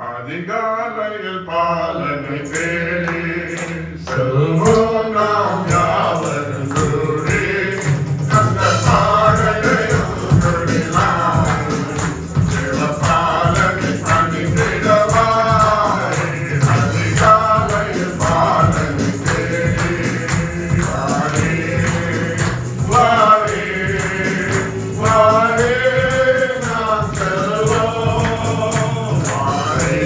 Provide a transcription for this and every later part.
அதிகாலையில் பாலனை தேடி செல்வோம் நாம் யாவரும் கூடி அந்த பாடலையும் கொடிலாம் சில பாலனை பணிந்திடவாய் அதிகாலையில் பாலனை தேடி வாரே வாரே வாரே நாம் செல்வோம் வாரே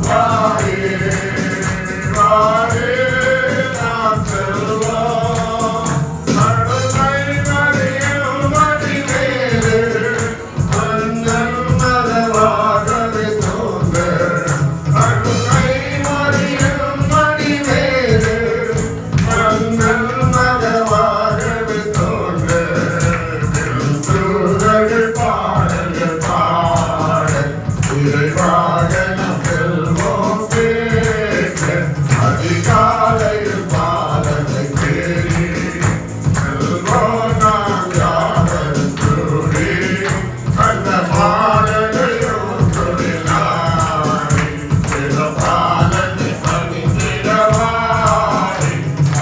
வாரே வாரே நாம் செல்வோம் நடுமை மறியும் மடிவேறு மன்னன் மதவாகவே தோன்ற நடுமை மறியும் மடிவேறு மன்னன் மதவாகவே தோன்ற திருத்துதர்கள் பாடல்கள் பாட இறைவாக நாம் செல்வோம் கேட்க அதிகாலையில் பாலனை தேடி செல்வோம் நாம் யாவரும் கூடி அந்த பாடலையும் தொழிலாய் சில பாலனை பணிந்திடவாய்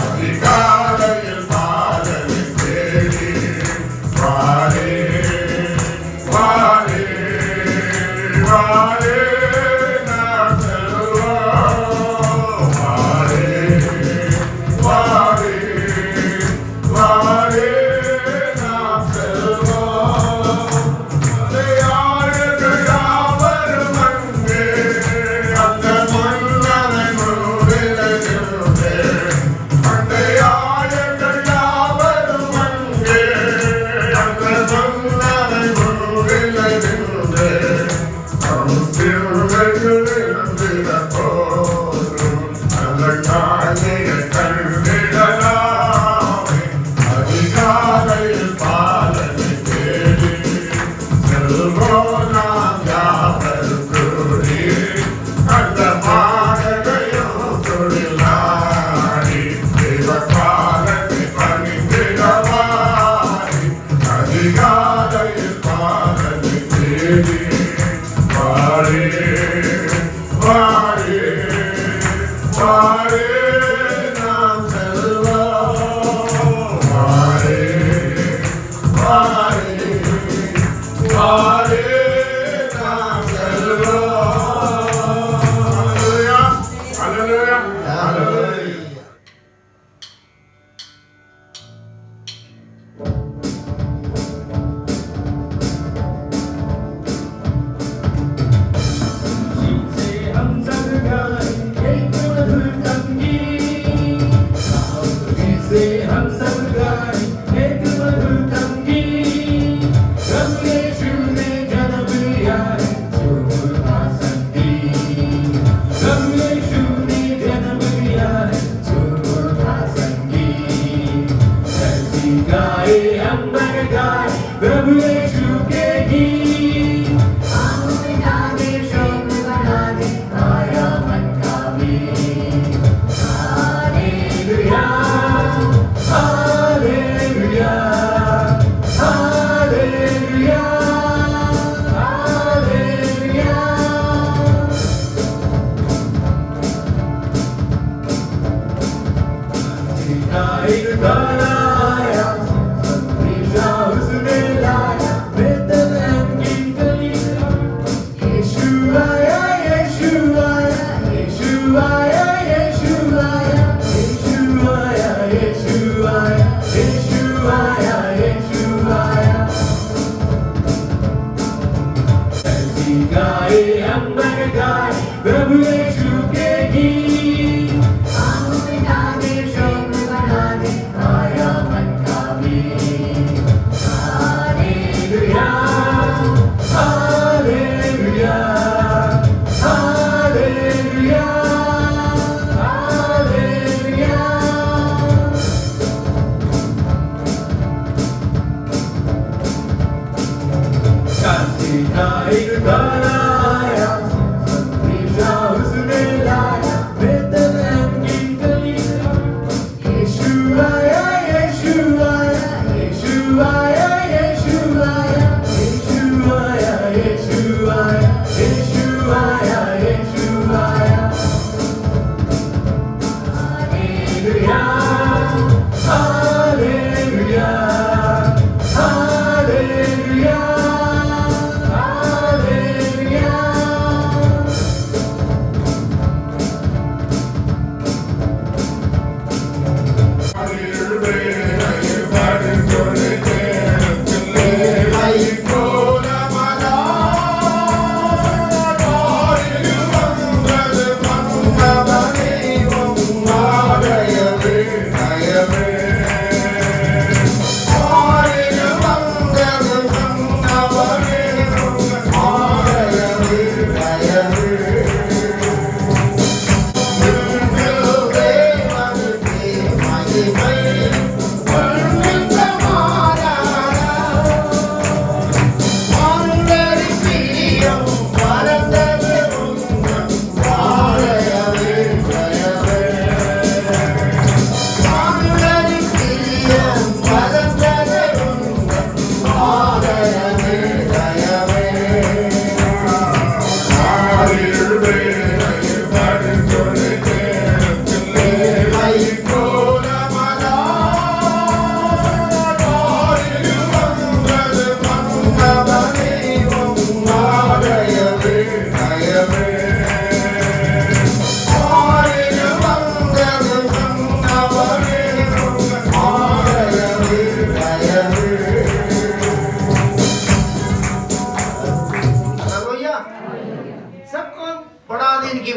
அதிகாலையில் பாலனை தேடி வாரே வாரே வாரே நாம் செல்வோம் வாரே வாரே வாரே நாம் செல்வோம் அலையாழகள் யாவரும் அங்கே அந்த மன்னனை முன்னிலையிலே அலையாழகள் யாவரும் அங்கே அந்த மன்னனை முன்னிலையிலே திருவர்கள் இருந்திட போதும் அந்த காலையை கண்டிடலாமே அதிகாலையில் பாலனை தேடி செல்வோம் நாம் யாவரும் கூடி அந்த பாடலையும் தொழிலாடி பாலனை பணிந்திடவாய் அதிகாலையில் பாலனை தேடி வாரே வாரே வாரே நாம் செல்வோம் வாரே வாரே வாரே நாம் செல்வோம் அல்லேலூயா அல்லேலூயா அல்லேலூயா प्रभु यीशु के गीत आया मन का बीत हालेलुया हालेलुया हालेलुया हालेलुया एक गाना आया संदेशा उसने लाया बेतलहम की गली यीशु आया यीशु आया यीशु आया यीशु आया यीशु आया यीशु आया यीशु आया यीशु आया ऐसी गाए हम गाए प्रभु यीशु के गीत आया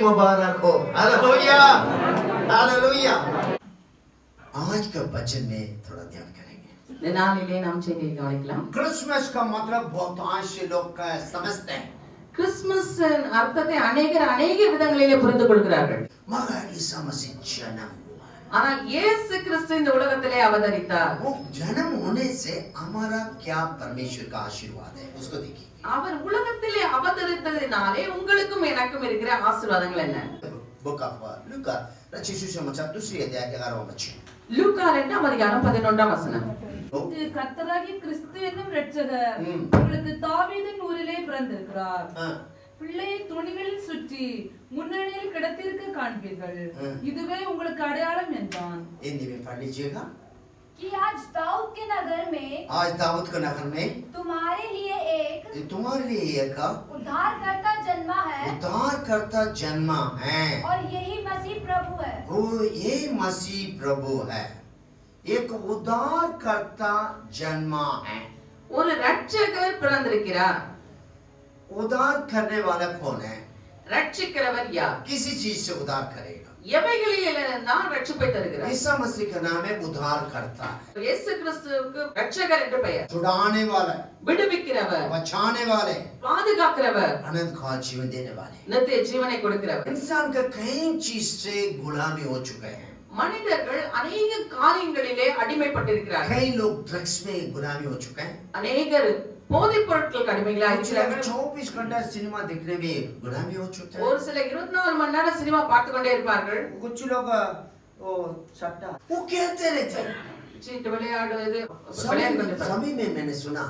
मुबारक हो। Hallelujah hallelujah. आज का वचन में थोड़ा ध्यान करेंगे। நாளிலே நாம் செய்தியை கவனிக்கலாம். क्रिसमस का मतलब बहुतांश लोग समझते हैं, கிறிஸ்துமஸ் அர்த்தத்தை அநேக விதங்களிலே புரிந்து கொள்கிறார்கள். मगर ईसा मसीह जन्म हुआ, ஆனால் இயேசு கிறிஸ்து இந்த உலகத்திலே அவதரித்தார். वो जन्म होने से हमारा क्या परमेश्वर का आशीर्वाद है उसको देखिए। அவர் உலகத்திலே அவதரித்ததினாலே உங்களுக்கும் எனக்கும் இருக்கிற ஆசீர்வாதங்கள் என்ன? बुक ऑफ लूका रचित सुसमाचार दूसरी अध्याय 11वां वचन। லூக்கா 2ஆம் அதிகாரம் 11ஆம் வசனம். கர்த்தராகிய கிறிஸ்து என்னும் இரட்சகர் உங்களுக்கு தாவீதின் ஊரிலே பிறந்திருக்கிறார். பிள்ளையை துணிகளில் சுற்றி முன்னணியில் கிடத்திருக்க காண்பீர்கள். இதுவே உங்களுக்கு அடையாளம் என்றான். हिंदी में पढ़ लीजिएगा कि आज दाऊद के नगर में तुम्हारे लिए एक उद्धारकर्ता जन्मा है और यही मसीह प्रभु है। वो ये मसीह प्रभु है, एक उद्धारकर्ता जन्मा है। ஒரு இரட்சகர் பிறந்திருக்கிறார். उद्धार करने वाला कौन है? ரட்சிக்கிறவர் யார்? किसी चीज से उद्धार करेगा, எவைகளிலிருந்தான் ரட்சிப்பை தருகிறார்? ईसा मसीह का नाम है उद्धारकर्ता है। இயேசு கிறிஸ்துவுக்கு ரட்சகர் என்று பெயர். छुड़ाने वाला, விடுவிக்கிறவர், बचाने वाले, பாதுகாக்கிறவர், अनंत काल जीवन देने वाले। நித்திய ஜீவனை கொடுக்கிறவர். इंसान का कई चीज से गुलामी हो चुके हैं। மனிதர்கள் अनेक காரியங்களிலே அடிமைப்பட்டிருக்கிறார்கள். कई लोग ड्रग्स में गुलामी हो चुके हैं। अनेகர் போதைப் பொருட்களுக்கு அடிமைகளாக இருக்கிறார்கள். 24 घंटा सिनेमा देखने में गुलामी हो चुके हैं। ஒரு சில 24 மணி நேரம் சினிமா பார்த்து கொண்டே இருப்பார்கள். कुछ लोग वो सट्टा वो खेलते रहते हैं, சீட்டு விளையாடுவது விளையாடி கொண்டிருப்பார்கள். सभी में मैंने सुना,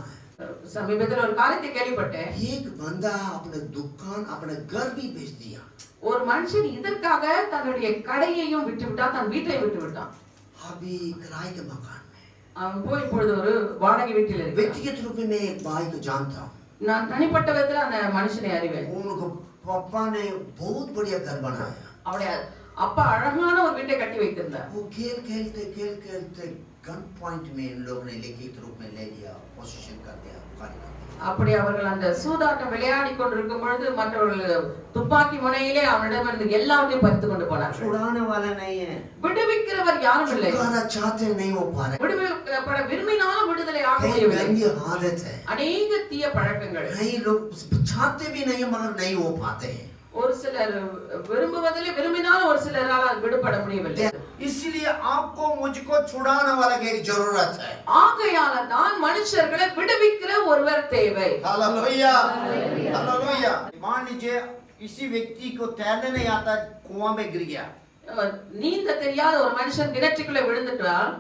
சமீபத்தில் ஒரு காரியத்தை கேள்விப்பட்டேன். एक बंदा अपना दुकान अपना घर भी बेच दिया। ஒரு மனுஷன் இதற்காக தன்னுடைய கடையையும் விட்டு விட்டான், தன் வீட்டையும் விட்டு விட்டான். अभी किराए के मकान में, அவன் போய் இப்பொழுது ஒரு வாடகை வீட்டில் இருக்கிறான். व्यक्तिगत रूप में एक भाई को जानता हूँ, நான் தனிப்பட்ட விதத்துல அந்த மனுஷனை அறிவேன். उनको पापा ने बहुत बढ़िया घर बनाया। அவருடைய அப்பா அழகான ஒரு வீட்டை கட்டி வைத்திருந்தார். वो खेलते गन पॉइंट में इन लोगों ने लिखित रूप में ले लिया, पोजीशन कर दिया, कार्य कर दिया। அப்படி அவர்கள் அந்த சூதாட்டம் விளையாடி கொண்டிருக்கும் பொழுது மற்றவர்கள் துப்பாக்கி முனையிலே அவனிடமிருந்து எல்லாவற்றையும் பறித்து கொண்டு போனார்கள். छुड़ाने वाला नहीं है, விடுவிக்கிறவர் யாரும் இல்லை. छुड़ाना चाहते नहीं हो पा रहे, விடுவிக்கப்பட விரும்பினாலும் விடுதலை ஆக कई முடியவில்லை. गंदी आदत है, அநேக தீய பழக்கங்கள். कई लोग चाहते भी नहीं मगर नहीं हो पाते हैं। ஒரு சிலர் விரும்புவதிலே விரும்பினாலும் ஒரு சிலரால் விடுபட முடியவில்லை. इसलिए आपको मुझको छुड़ाने वाला की जरूरत है। ஆகையால தான் மனுஷர்களை விடுவிக்கிற ஒருவர் தேவை. Hallelujah hallelujah. मान लीजिए किसी व्यक्ति को तैरने नहीं आता, कुआं में गिर गया, நீந்த தெரியாத ஒரு மனுஷன் கிணற்றுக்குள்ள விழுந்துட்டால்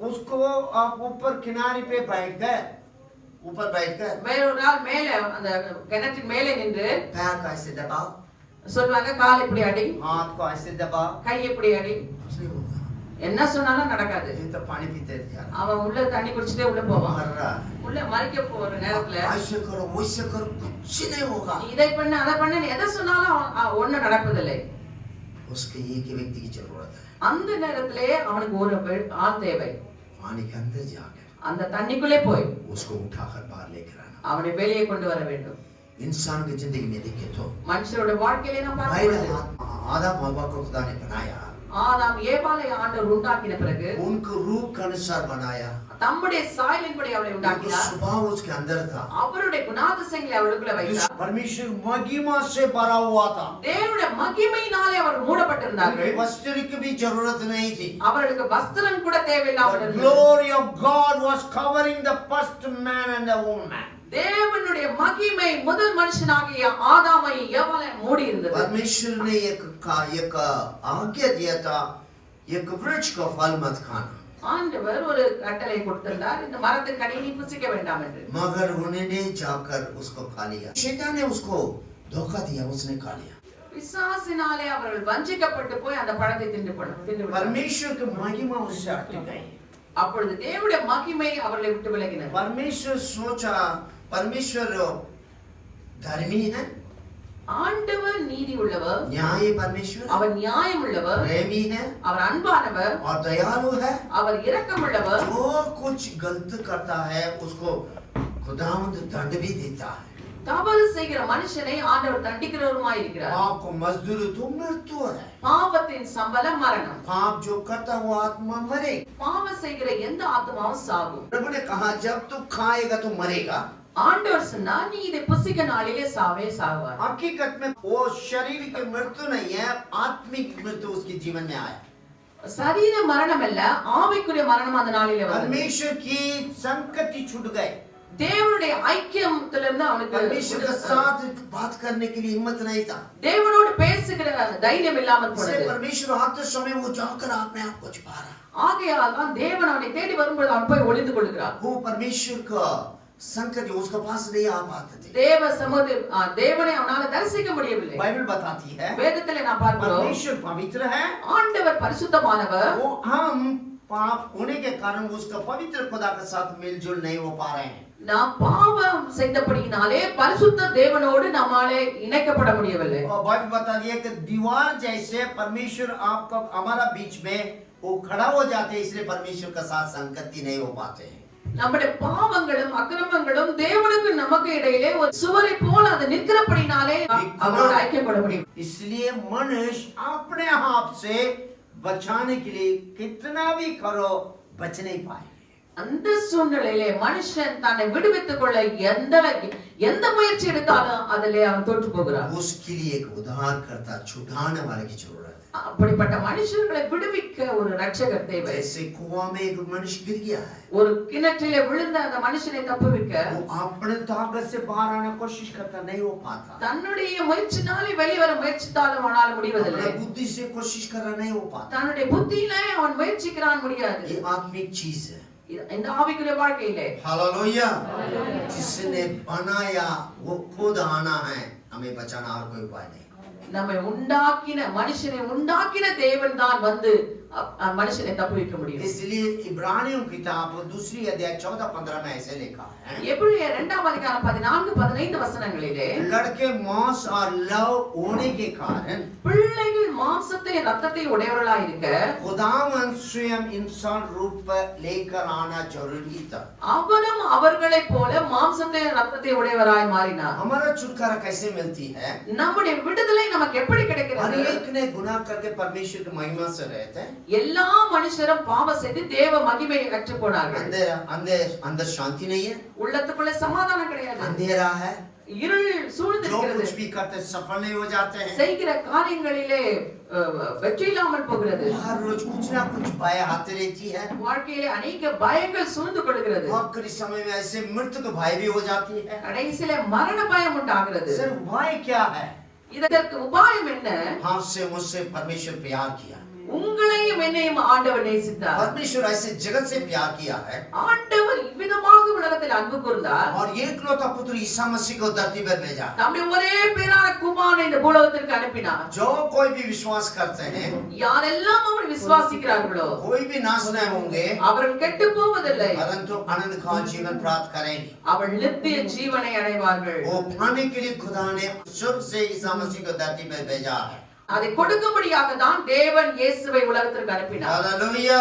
उसको आप ऊपर किनारे पे बैठ गए, ऊपर बैठकर வேறொரு ஆள் மேல அந்த கிணற்றின் மேலே நின்று पैर को ऐसे दबाओ, சொல்வாங்க கால் இப்படி அடி, हाथ को ऐसे दबाओ, கை இப்படி அடி. कुछ नहीं होगा, என்ன சொன்னாலும் நடக்காது. ये तो पानी पीते जा रहा அவன் உள்ள தண்ணி குடிச்சிட்டே உள்ள போவான். मर रहा, உள்ள மறிக்க போற நேரத்துல ऐसे करो वैसे करो कुछ नहीं होगा, நீ இதை பண்ணு அதை பண்ணு எதை சொன்னாலும் ஒண்ணும் நடப்பதில்லை. उसके एक ही व्यक्ति की जरूरत है। அந்த நேரத்திலே அவனுக்கு ஒரு ஆள் தேவை. पानी के अंदर जाकर அந்த தண்ணிக்குள்ளே போய் उसको उठाकर बाहर लेकर आना। அவனை வெளியே கொண்டு வர வேண்டும். इंसान की जिंदगी में देखे तो மனுஷரோட வாழ்க்கையிலே நாம் पहले பார்க்கிறோம். आदम हवा को खुदा ने बनाया, ஆதாம் ஏவாளை ஆண்டவர் உண்டாக்கின பிறகு उनको रूप के अनुसार बनाया, தம்முடைய சாயலின்படி அவளை उनका உண்டாக்கினார். स्वभाव उसके अंदर था। அவருடைய குணாதிசயங்களை அவளுக்குள்ள வைத்தார். परमेश्वर महिमा से भरा हुआ था, தேவனுடைய மகிமையினாலே அவர் மூடப்பட்டிருந்தார்கள். वस्त्र की भी जरूरत नहीं थी। அவர்களுக்கு வஸ்திரம் கூட தேவையில்லாமல் The இருந்தது. glory of God was covering the first man and the woman. தேவனுடைய மகிமை முதல் மனுஷனாகிய ஆதாமை ஏவாளை மூடி இருந்தது. परमेश्वर ने एक आज्ञा दिया था, एक वृक्ष का फल मत खाना, ஆண்டவர் ஒரு கட்டளை கொடுத்திருந்தார், இந்த மரத்தின் கனியை நீ புசிக்க வேண்டாம் என்று. मगर उन्होंने जाकर उसको खा लिया। शैतान ने उसको धोखा दिया, उसने खा लिया। பிசாசினாலே அவர்கள் வஞ்சிக்கப்பட்டு போய் அந்த பழத்தை தின்று விட்டார்கள். परमेश्वर की महिमा उससे हट गई। அப்பொழுது தேவனுடைய மகிமை அவர்களை விட்டு விலகினது. परमेश्वर सोचा, परमेश्वर धर्मी है, ஆண்டவர் நீதி உள்ளவர், न्याय परमेश्वर, அவர் நியாயம் உள்ளவர், प्रेमी है அவர் அன்பானவர், और दयालु है। அவர் இரக்கம் உள்ளவர். जो कुछ गलत करता है उसको खुदावंद दंड भी देता है। தவறு செய்கிற மனுஷனை ஆண்டவர் தண்டிக்கிறவருமாய் இருக்கிறார். पाप को मजदूरी तो मृत्यु है, பாவத்தின் சம்பளம் மரணம். पाप जो करता वो आत्मा मरे। பாவம் செய்கிற எந்த ஆத்மாவும் சாகும். प्रभु ने कहा जब तू खाएगा तो मरेगा। ஆண்டவர் சொன்னா நீ இதை புசிக்க நாளிலே சாவே சாவார். हकीकत में वो शरीर की मृत्यु नहीं है, आत्मिक मृत्यु उसके जीवन में आया। சரீர மரணம் அல்ல, ஆவிக்குரிய மரணம் அந்த நாளிலே வந்தது. परमेश्वर की संगति छूट गए, தேவனுடைய ஐக்கியத்திலிருந்து அவனுக்கு परमेश्वर के साथ बात करने के लिए हिम्मत नहीं था। தேவனோடு பேசுகிற தைரியம் இல்லாமல் इसलिए போனது. परमेश्वर आते समय वो जाकर अपने आप को छुपा रहा। ஆகையால் தான் தேவன் அவனை தேடி வரும்போது அவன் போய் ஒளிந்து கொள்கிறான். वो परमेश्वर का संकट उसके पास नहीं आ पाते थे। தேவ தேவனை அவனால தரிசிக்க முடியவில்லை. बाइबल बताती है வேதத்திலே நாம் பார்க்கிறோம், परमेश्वर पवित्र है, ஆண்டவர் பரிசுத்தமானவர். वो हम पाप होने के कारण उसका पवित्र खुदा के साथ मिलजुल नहीं हो पा रहे हैं। நாம் பாவம் செய்தபடியினாலே பரிசுத்த தேவனோடு நம்மாலே இணைக்கப்பட முடியவில்லை. और बाइबल बताती है कि दीवार जैसे परमेश्वर आपका हमारा बीच में वो खड़ा हो जाते हैं, इसलिए परमेश्वर के साथ संगति नहीं हो पाते हैं। நம்முடைய பாவங்களும் அக்கிரமங்களும் தேவனுக்கு நமக்கு இடையிலே ஒரு சுவரை போல அது நிற்கிறபடினாலே அவரோடு ஐக்கியப்பட முடியும். इसलिए मनुष्य अपने आप से बचाने के लिए कितना भी करो बच नहीं पाए। அந்த சூழ்நிலையிலே மனுஷன் தன்னை விடுவித்துக் கொள்ள எந்த முயற்சி எடுத்தாலும் அதிலே அவன் தோற்று போகிறான். उसके लिए एक उद्धारकर्ता, छुड़ाने वाले की जरूरत है। அப்படிப்பட்ட மனுஷர்களை விடுவிக்க ஒரு ரட்சகர் தேவை. जैसे कुआं में एक मनुष्य गिर गया है, ஒரு கிணற்றிலே விழுந்த அந்த மனுஷனை தப்புவிக்க वो अपने ताकत से बाहर आने की कोशिश करता, नहीं हो पाता। தன்னுடைய முயற்சினாலே வெளிவர முயற்சித்தாலும் அவனால் முடிவதில்லை. अपने बुद्धि से कोशिश कर रहा, नहीं हो पाता। தன்னுடைய புத்தியிலே அவன் முயற்சிக்கிறான், முடியாது. ये आत्मिक चीज है। இந்த ஆவிக்குரிய வாழ்க்கையிலே हालेलुया। जिसने बनाया वो खुद आना है, हमें बचाना और कोई उपाय नहीं। நம்மை உண்டாக்கின மனுஷனை உண்டாக்கின தேவன் தான் வந்து மனுஷனை தப்புவிக்க முடியும். इसलिए इब्रानियों की किताब दूसरी अध्याय 14-15 में ऐसे लिखा है, எபிரேயர் 2-ம் 14-15 வசனங்களிலே लड़के मांस और लव होने के कारण பிள்ளைகள் மாம்சத்தை ரத்தத்தை உடையவர்களாய் இருக்க खुदावन स्वयं इंसान रूप लेकर आना जरूरी था। அவரும் அவர்களைப் போல மாம்சத்தை ரத்தத்தை உடையவராய் மாறினார். हमारा छुटकारा कैसे मिलती है? நம்முடைய விடுதலை நமக்கு எப்படி हर கிடைக்கிறது? एक ने गुनाह करके परमेश्वर की महिमा से रहते हैं। எல்லா மனுஷரும் பாவம் செய்து தேவ மகிமையை கற்று போனார்கள். अंदर शांति नहीं है, உள்ளத்துக்குள்ள சமாதானம் கிடையாது, अंधेरा है, இருள் சூழ்ந்து जो இருக்கிறது. कुछ भी करते सफल नहीं हो जाते हैं। செய்கிற காரியங்களிலே வெற்றி இல்லாமல் போகிறது. हर रोज कुछ ना कुछ भय आती रहती है। வாழ்க்கையிலே अनेक பயங்கள் சூழ்ந்து கொள்கிறது. आखिरी समय में ऐसे मृत्यु का भय भी हो जाती है। கடைசியிலே மரண பயம் உண்டாகிறது. सर उपाय क्या है? இதற்கு உபாயம் என்ன? आपसे मुझसे परमेश्वर प्यार किया, உங்களையும் என்னையும் ஆண்டவர் நேசித்தார். परमेश्वर ऐसे जगत से प्यार किया है ஆண்டவர் இவ்விதமாக உலகத்தில் அன்பு கூர்ந்தார். और एकलौता पुत्र ईसा मसीह को धरती पर भेजा। தம்முடைய ஒரே பேரான குமாரனை இந்த பூலோகத்திற்கு அனுப்பினார். जो कोई भी विश्वास करते हैं, யாரெல்லாம் அவரை விசுவாசிக்கிறார்களோ कोई भी नाश नहीं होंगे, அவர்கள் கெட்டு போவதில்லை, परंतु अनंत काल जीवन प्राप्त करेंगे। அவர்கள் नित्य जीवனை அடைவார்கள். वो पाने के लिए खुदा ने स्वर्ग से ईसा मसीह को धरती पर भेजा है। அதை கொடுக்கும்படியாக தான் தேவன் இயேசுவை உலகத்திற்கு அனுப்பினார். हालेलुया।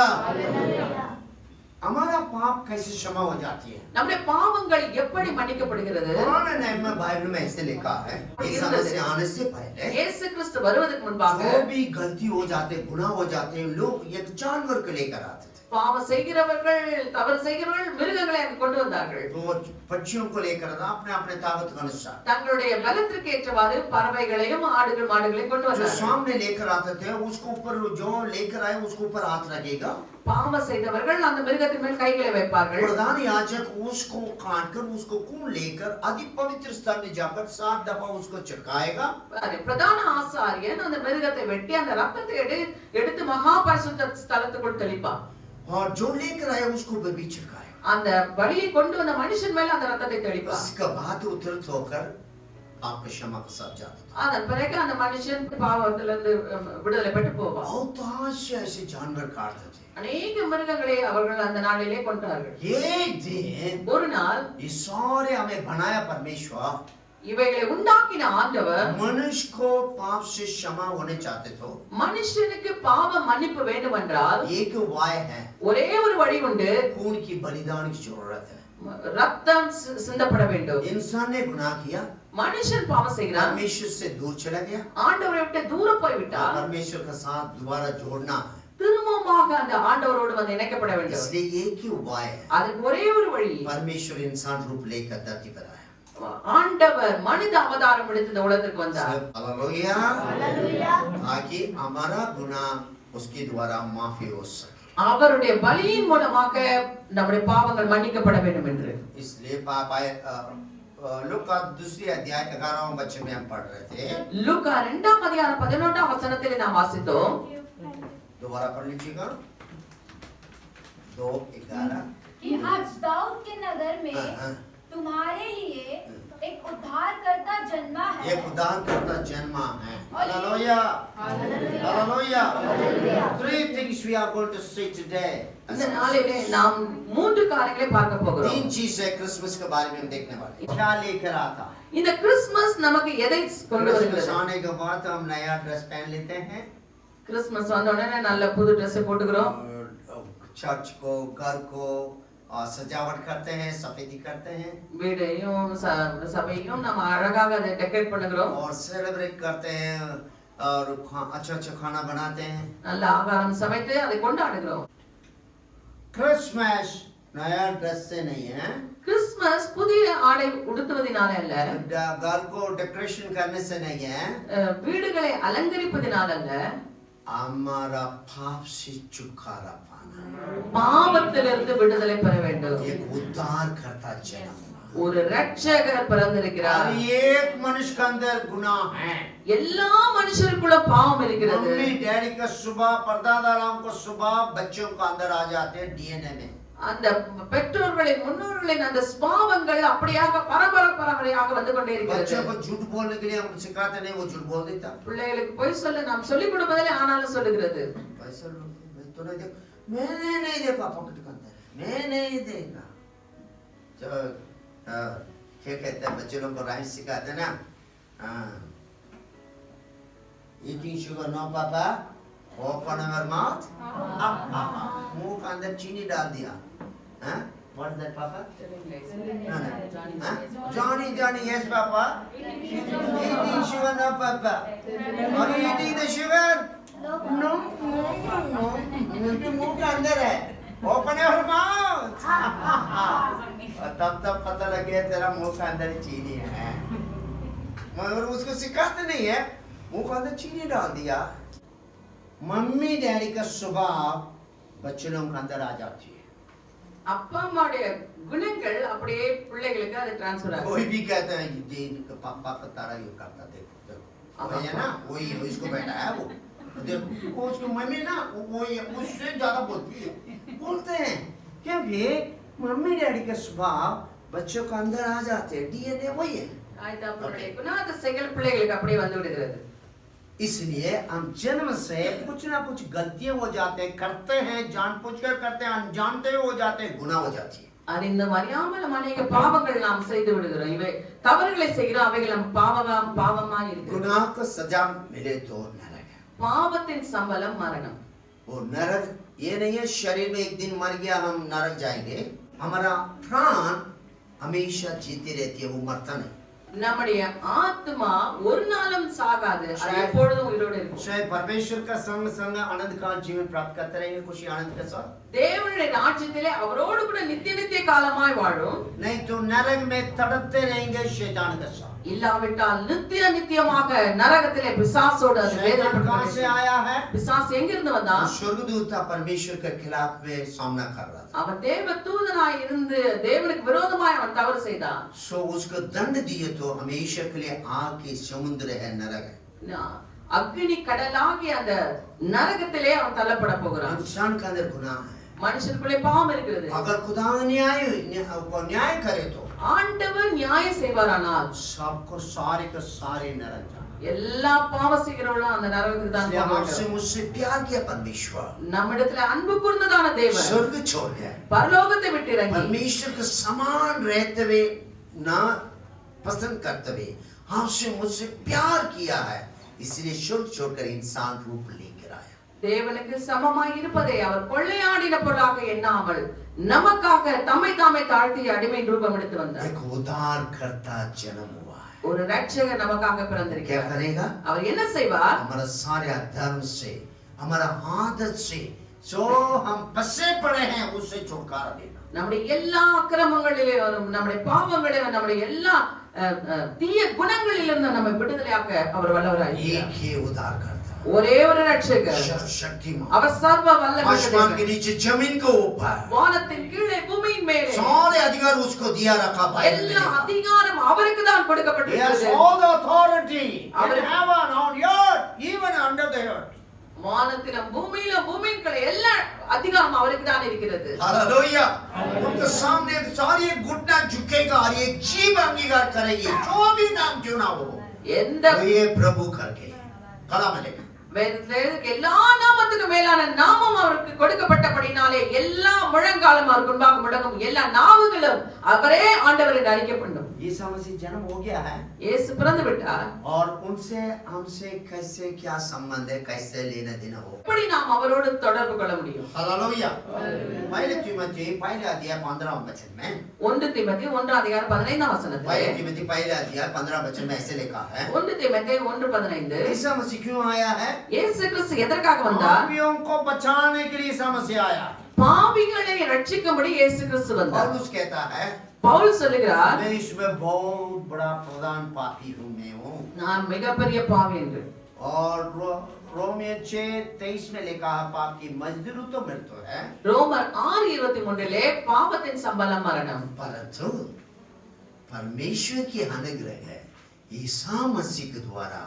हमारा पाप कैसे क्षमा हो जाती है? நம்முடைய பாவங்கள் எப்படி மன்னிக்கப்படுகிறது? पुराने नियम में बाइबल में ऐसे लिखा है, ईसा मसीह आने से पहले இயேசு கிறிஸ்து வருவதற்கு முன்பாக जो भी गलती हो जाते, गुनाह हो जाते, लोग एक जानवर को लेकर आते थे। பாவம் செய்கிறவர்கள், தவறு செய்கிறவர்கள் மிருகங்களை அங்கு கொண்டு வந்தார்கள். वो पक्षियों को लेकर आता अपने अपने ताकत के अनुसार। தங்களுடைய பலத்திற்கு ஏற்றவாறு பறவைகளையும் ஆடுகள் மாடுகளையும் கொண்டு जो வந்தார்கள். सामने लेकर आते थे, उसको ऊपर जो लेकर आए उसको ऊपर हाथ रखेगा। பாவம் செய்தவர்கள் அந்த மிருகத்தின் மேல் கைகளை வைப்பார்கள். प्रधान याजक उसको काटकर उसको खून लेकर अति पवित्र स्थान में जाकर 7 दफा उसको छिड़काएगा। பிரதான ஆசாரியன் அந்த மிருகத்தை வெட்டி அந்த ரத்தத்தை எடுத்து மகா பரிசுத்த ஸ்தலத்துக்குள் தெளிப்பார். और जो लेकर आए उसको भी छिड़काएगा। அந்த பலியை கொண்டு வந்த மனுஷன் மேல அந்த ரத்தத்தை தெளிப்பார். उसके बाद उतरत होकर आपके क्षमा के साथ जाता था। அதன் பிறகு அந்த மனுஷன் பாவத்திலிருந்து விடுதலை பெற்று போவார். बहुत से ऐसे जानवर काटते थे। அநேக மிருகங்களை அவர்கள் அந்த நாளிலே கொன்றார்கள். एक दिन ஒரு நாள் ये सारे हमें बनाया परमेश्वर இவைகளை உண்டாக்கின ஆண்டவர் मनुष्य को पाप से क्षमा होने चाहते थे। மனுஷனுக்கு பாவ மன்னிப்பு வேண்டும் என்றால் एक उपाय है, ஒரே ஒரு வழி உண்டு. खून की बलिदान की जरूरत है। ரத்தம் சிந்தப்பட வேண்டும். इंसान ने गुनाह किया, மனுஷன் பாவம் செய்கிறான், परमेश्वर से दूर चला गया, ஆண்டவரை விட்டு தூரம் போய் விட்டார். परमेश्वर के साथ दोबारा जोड़ना है। திரும்பமாக அந்த ஆண்டவரோடு வந்து இணைக்கப்பட வேண்டும். इसलिए एक ही उपाय है, அதுக்கு ஒரே ஒரு வழி. परमेश्वर इंसान रूप लेकर धरती पर आया। ஆண்டவர் மனித அவதாரம் எடுத்து இந்த உலகத்துக்கு வந்தார். हालेलुया, ताकि हमारा गुनाह उसके द्वारा माफी हो सके। அவருடைய பலியின் மூலமாக நம்முடைய பாவங்கள் மன்னிக்கப்பட வேண்டும் என்று. इसलिए पापा लूका दूसरी अध्याय 11वें वचन में हम पढ़ रहे थे। லூக்கா 2ஆம் அதிகாரம் 11ஆம் வசனத்தில் நாம் வாசித்தோம். दोबारा पढ़ लीजिएगा। 2:11 कि आज दाऊद के नगर में तुम्हारे लिए एक उद्धारकर्ता जन्मा है। एक उद्धारकर्ता जन्मा है। Hallelujah, hallelujah. Three things we are going to see today। இந்த நாளிலே நாம் 3 காரியங்களை பார்க்க போகிறோம். 3 चीजें क्रिसमस के बारे में हम देखने वाले हैं। क्या लेकर आता? இந்த கிறிஸ்மஸ் நமக்கு எதை கொண்டு क्रिसमस வருகிறது? आने के बाद हम नया ड्रेस पहन लेते हैं। கிறிஸ்மஸ் வந்த உடனே நல்ல புது Dress போட்டுக்கிறோம். चर्च को, घर को सजावट करते हैं, सफेदी करते हैं வீடையும் சபையும் நம்ம அழகாக அதை டெக்கரேட் பண்ணுகிறோம். और सेलिब्रेट करते हैं और अच्छा अच्छा खाना बनाते हैं। நல்ல ஆகாரம் சமைத்து அதை கொண்டாடுகிறோம். क्रिसमस नया ड्रेस से नहीं है, கிறிஸ்மஸ் புதிய ஆடை உடுத்துவதினால அல்ல, घर को डेकोरेशन करने से नहीं है, வீடுகளை அலங்கரிப்பதினால அல்ல, हमारा पाप से छुटकारा पाना, பாவத்திலிருந்து விடுதலை பெற வேண்டும். एक उद्धारकर्ता जन्म। ஒரு இரட்சகர் பிறந்திருக்கிறார். हर एक मनुष्य के अंदर गुनाह है। எல்லா மனுஷருக்குள்ள பாவம் இருக்கிறது. मम्मी डैडी का सुबह, परदादाओं को सुबह बच्चों को अंदर आ जाते हैं डीएनए में। அந்த பெற்றோர்களின் முன்னோர்களின் அந்த பாவங்கள் அப்படியாக பரம்பரையாக வந்து கொண்டே இருக்கிறது. बच्चों को झूठ बोलने के लिए हम सिखाते नहीं, वो झूठ बोल देता। பிள்ளைகளுக்கு பொய் சொல்ல நாம் சொல்லிக் கொடுப்பதிலே ஆனாலும் சொல்லுகிறது. पैसा मैं तो नहीं देखा, मैंने नहीं देखा पॉकेट के अंदर, मैं नहीं देखा। जो क्या कहते हैं बच्चे लोग को राइम सिखाते ना, ईटिंग शुगर नो पापा, ओपन योर माउथ, मुंह के अंदर चीनी डाल दिया। What is that, Papa? Johnny, yes, Papa. Eating sugar, no, Papa. Are you eating the sugar? No. मुंह के अंदर है। Open your mouth. तब पता लग गया तेरा मुंह के अंदर चीनी है। मगर उसको सिखाते नहीं है, मुंह के अंदर चीनी डाल दिया। मम्मी डैडी का स्वभाव बच्चों के अंदर आ जाती है। அப்பா அம்மாவுடைய குணங்கள் அப்படியே பிள்ளைகளுக்கு அது ட்ரான்ஸ்ஃபர் ஆகும். कोई भी कहता है ये पापा का तारा ये करता, देखो वही है ना, वही इसको बैठा है वो, देखो उसकी मम्मी ना वो उससे ज्यादा बोलते हैं क्योंकि मम्मी डैडी का स्वभाव बच्चों के अंदर आ जाते हैं, डीएनए वही है। ஆயத்தப்பனுடைய குணாதிசைகள் பிள்ளைகளுக்கு அப்படியே வந்து விடுகிறது. इसलिए हम जन्म से कुछ ना कुछ गलतियां हो जाते हैं, करते हैं, जानबूझकर करते हैं, अनजानते हो जाते हैं, गुनाह हो जाती है। அறிந்தும் அறியாமலும் அநேக பாவங்கள் நாம் செய்து விடுகிறோம். இவை தவறுகளை செய்கிறோம், அவைகள் நம் பாவமாய் இருக்கிறது. गुनाह को सजा मिले तो नरक है, பாவத்தின் சம்பளம் மரணம். वो नरक ये नहीं है शरीर में एक दिन मर गया हम नरक जाएंगे, हमारा प्राण हमेशा जीती रहती है, वो मरता नहीं। நம்முடைய ஆத்மா ஒரு நாளும் சாகாது, அது எப்பொழுதும் உயிரோடு இருக்கும். शायद परमेश्वर का संग संग अनंत काल जीवन प्राप्त करते रहेंगे खुशी आनंद के साथ। தேவனுடைய ராஜ்யத்திலே அவரோடு கூட நித்திய நித்திய காலமாய் வாழும். नहीं तो नरक में तड़पते रहेंगे शैतान के साथ। இல்லாவிட்டால் நித்திய நித்தியமாக நரகத்திலே பிசாசோடு அது வேதனைப்பட்டு कहां से आया है? பிசாசு எங்கிருந்து வந்தான்? स्वर्गदूत था, परमेश्वर के खिलाफ में सामना कर रहा था। அவன் தேவதூதனாய் இருந்து தேவனுக்கு விரோதமாய் அவன் தவறு செய்தான். सो उसको दंड दिए तो हमेशा के लिए आग के समुद्र है, नरक है। அக்னி கடலாகிய அந்த நரகத்திலே அவன் தள்ளப்பட போகிறான். इंसान का अंदर गुनाह है, மனுஷனுக்குள்ளே பாவம் இருக்கிறது. अगर खुदा न्याय करे तो ஆண்டவர் நியாயம் செய்வாரானால் सबको सारे के सारे नरक जाना। எல்லா பாவம் செய்கிறவர்களும் அந்த நரகத்துக்கு தான் போக आपसे வேண்டும். मुझसे प्यार किया परमेश्वर, நம்மிடத்துல அன்பு கூர்ந்ததான தேவன் स्वर्ग छोड़ गया, பரலோகத்தை விட்டு இறங்கி परमेश्वर के समान रहते हुए ना पसंद करते हुए आपसे मुझसे प्यार किया है, इसलिए स्वर्ग छोड़कर इंसान रूप लेकर आया। தேவனுக்கு சமமாய் இருப்பதை அவர் கொள்ளையாடின பொருளாக எண்ணாமல் நமக்காக தம்மை தாமே தாழ்த்தி அடிமை ரூபம் எடுத்து வந்தார். एक उद्धारकर्ता जन्म हुआ है। ஒரு ரட்சகர் நமக்காக क्या பிறந்திருக்கிறார். करेगा? அவர் என்ன செய்வார்? हमारा सारे धर्म से, हमारा आदत से जो हम फंसे पड़े हैं उससे छुटकारा देना। நம்முடைய எல்லா அக்கிரமங்களிலும் நம்முடைய பாவங்களிலும் நம்முடைய எல்லா தீய குணங்களிலிருந்து நம்மை விடுதலையாக்க அவர் வல்லவராய் एक இருக்கிறார். ही उद्धारकर्ता, ஒரே ஒரு ரட்சகர், सर्वशक्तिमान, அவர் சர்வ आसमान வல்லவர். के नीचे जमीन के ऊपर வானத்தின் கீழே பூமியின் மேலே सारे अधिकार उसको दिया रखा எல்லா बाइबल அதிகாரம் அவருக்கு தான் में। He has கொடுக்கப்பட்டிருக்கிறது. all the authority in our heaven, on earth, even under the earth. வானத்திலும் பூமியிலும் பூமியின் கீழே எல்லா அதிகாரம் அவருக்கு தான் இருக்கிறது. हालेलुया। उनके सामने सारी घुटना झुकेगा और ये जीव अंगीकार करेगी, जो भी नाम क्यों ना हो, எந்த तो ये प्रभु करके खड़ा मिलेगा। வேதத்திலே இருக்க எல்லா நாமத்துக்கு மேலான நாமம் அவருக்கு கொடுக்கப்பட்டபடினாலே எல்லா முழங்காலும் அவருக்கு முன்பாக முடங்கும், எல்லா நாவுகளும் அவரே ஆண்டவர் என்று அறிக்கப்படும். यीशु मसीह जन्म हो गया है இயேசு பிறந்து விட்டார். और उनसे हमसे कैसे क्या संबंध है, कैसे लेना देना हो। எப்படி நாம் அவரோடு தொடர்பு கொள்ள முடியும்? हालेलुया। पहले तीमुथी पहले अध्याय 15 वचन में, 1 தீமோத்தேயு 1 அதிகாரம் 15 वचனத்திலே, पहले तीमुथी पहले अध्याय 15 वचन में ऐसे लिखा है, 1 தீமோத்தேயு 1:15, यीशु मसीह क्यों आया है? இயேசு கிறிஸ்து எதற்காக வந்தார்? पापियों को बचाने के लिए यीशु मसीह आया। பாவிகளை ரட்சிக்கும்படி இயேசு கிறிஸ்து வந்தார். पौलुस कहता है, பவுல் சொல்லுகிறார், मैं इसमें बहुत बड़ा प्रधान पापी हूँ, मैं हूँ। நான் மிகப்பெரிய பாவி என்று. और रोमियो 6:23 में लिखा है, पाप की मजदूरी तो मृत्यु है, ரோமர் 6:23 பாவத்தின் சம்பளம் மரணம். परंतु परमेश्वर की अनुग्रह है ईसा मसीह के द्वारा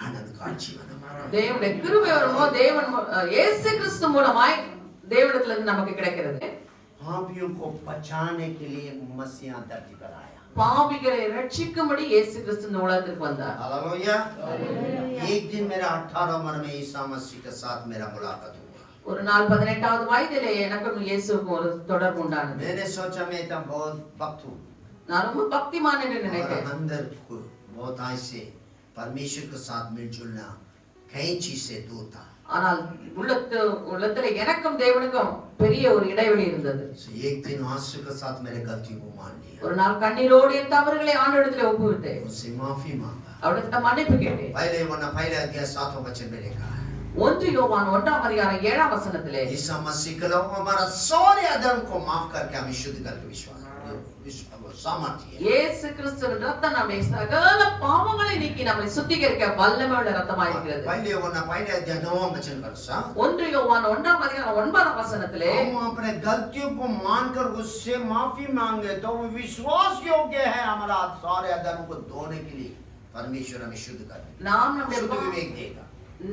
अनंत काल जीवन हमारा। தேவனுடைய கிருபை வருமோ தேவன் இயேசு கிறிஸ்து மூலமாய் தேவனிடத்திலிருந்து நமக்கு கிடைக்கிறது. पापियों को बचाने के लिए मसीह धरती पर आया। பாவிகளை ரட்சிக்கும்படி இயேசு கிறிஸ்து இந்த உலகத்துக்கு வந்தார். हालेलुया। एक दिन मेरा 18 उम्र में ईसा मसीह के साथ मेरा मुलाकात हुआ। ஒரு நாள் 18வது வயதிலே எனக்கும் இயேசுவுக்கும் ஒரு தொடர்பு உண்டானது. मैंने सोचा मैं तो बहुत भक्त हूँ, நான் ரொம்ப பக்திமான் என்று और நினைத்தேன். अंदर को बहुत ऐसे परमेश्वर के साथ मिलजुलना कई चीज से दूर था। ஆனால் உள்ளத்துல எனக்கும் தேவனுக்கும் பெரிய ஒரு இடைவெளி இருந்தது. एक दिन आंसू के साथ मेरे गलती को मान लिया, ஒரு நாள் கண்ணீரோடு என் தவறுகளை ஆண்டவரிடத்தில் ஒப்புவித்தேன். उससे माफी मांगा। அவரிடத்தில் மன்னிப்பு கேட்டேன். पहले अध्याय 7 वचन में लिखा है, 1 யோவான் 1 அதிகாரம் 7 वचனத்திலே, ईसा मसीह के लोग हमारा सारे अधर्म को माफ करके हमें शुद्ध करके विश्वास सामर्थ्य है। இயேசு கிறிஸ்துவின் ரத்தம் நம்முடைய சகல பாவங்களை நீக்கி நம்மை சுத்திகரிக்க வல்லமை உள்ள ரத்தமாய் இருக்கிறது. पहले अध्याय 9 वचन पर 1 யோவான் 1 அதிகாரம் 9 वचனத்திலே, हम अपने गलतियों को मानकर उससे माफी मांगे तो वो विश्वास योग्य है हमारा सारे अधर्म को धोने के लिए, परमेश्वर हमें शुद्ध करे, நாம் शुद्ध विवेक देगा।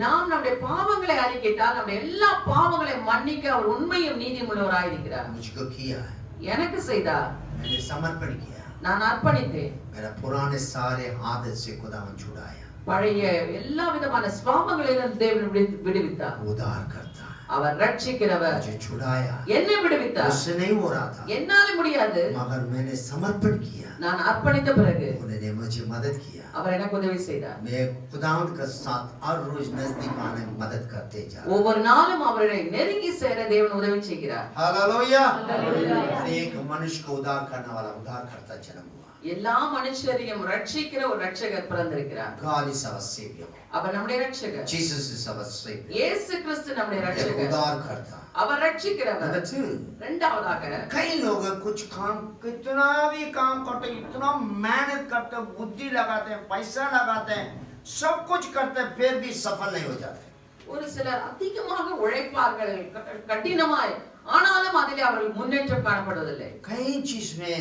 நம்முடைய பாவங்களை அறிக்கையிட்டால் நம்முடைய எல்லா பாவங்களை மன்னிக்க அவர் உண்மையும் நீதியும் உள்ளவராய் இருக்கிறார். मुझको किया है, எனக்கு செய்தார், मैंने समर्पण किया, நான் அர்ப்பணித்தேன். मेरा पुराने सारे आदत से खुदावन छुड़ाया, பழைய எல்லா விதமான பாவங்களிலிருந்து தேவன் விடுவித்தார். उद्धार करता है। அவர் ரட்சிக்கிறவர். मुझे छुड़ाया, என்னை விடுவித்தார். उससे नहीं हो रहा था, என்னால முடியாது, मगर मैंने समर्पण किया, நான் அர்ப்பணித்த பிறகு उन्होंने मुझे मदद किया। அவர் எனக்கு உதவி செய்தார். मैं खुदावंद के साथ हर रोज नजदीक आने में मदद करते जा। ஒவ்வொரு நாளும் அவரை நெருங்கி சேர தேவன் உதவி செய்கிறார். हालेलुया। हालेलुया। एक मनुष्य को उद्धार करने वाला उद्धारकर्ता जन्म हुआ। எல்லா மனுஷரையும் ரட்சிக்கிற ஒரு ரட்சகர் பிறந்திருக்கிறார். God is our savior. அவர் நம்முடைய ரட்சகர். Jesus is our savior. இயேசு கிறிஸ்து நம்முடைய ரட்சகர். उद्धारकर्ता। அவர் ரட்சிக்கிறவர். Number 2, இரண்டாவதாக कई लोग कुछ काम, कितना भी काम करते, इतना मेहनत करते, बुद्धि लगाते हैं, पैसा लगाते हैं, सब कुछ करते हैं, फिर भी सफल नहीं हो जाते। ஒரு சிலர் அதிகமாக உழைப்பார்கள் கடினமாய், ஆனாலும் அதிலே அவர்கள் முன்னேற்றம் காணப்படுவதில்லை. कई चीज में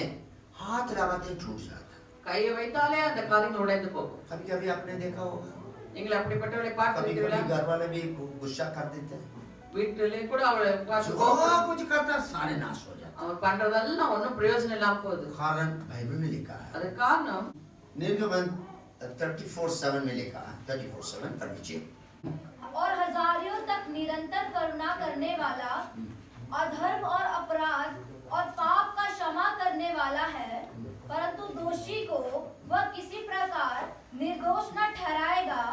हाथ लगाते टूट जाता। கையை வைத்தாலே அந்த காரியங்கள் உடைந்து போகும். कभी कभी आपने देखा होगा, நீங்கள் அப்படிப்பட்டவர்களை कभी பார்த்திருக்கிறீர்களா? कभी घर वाले भी गुस्सा कर देते हैं, வீட்டிலே கூட அவளை பார்த்து जो கோபம். कुछ करता है सारे नाश हो जाते அவன் பண்றதெல்லாம் ஒன்றும் பிரயோஜனம் இல்லாம போகுது. हैं। कारण बाइबल में लिखा है, அது காரணம் निर्गमन 34:7 में लिखा है, 34:7 पढ़ लीजिए। और हजारियों तक निरंतर करुणा करने वाला, अधर्म और अपराध और पाप का क्षमा करने वाला है, परंतु दोषी को वह किसी प्रकार निर्दोष न ठहराएगा।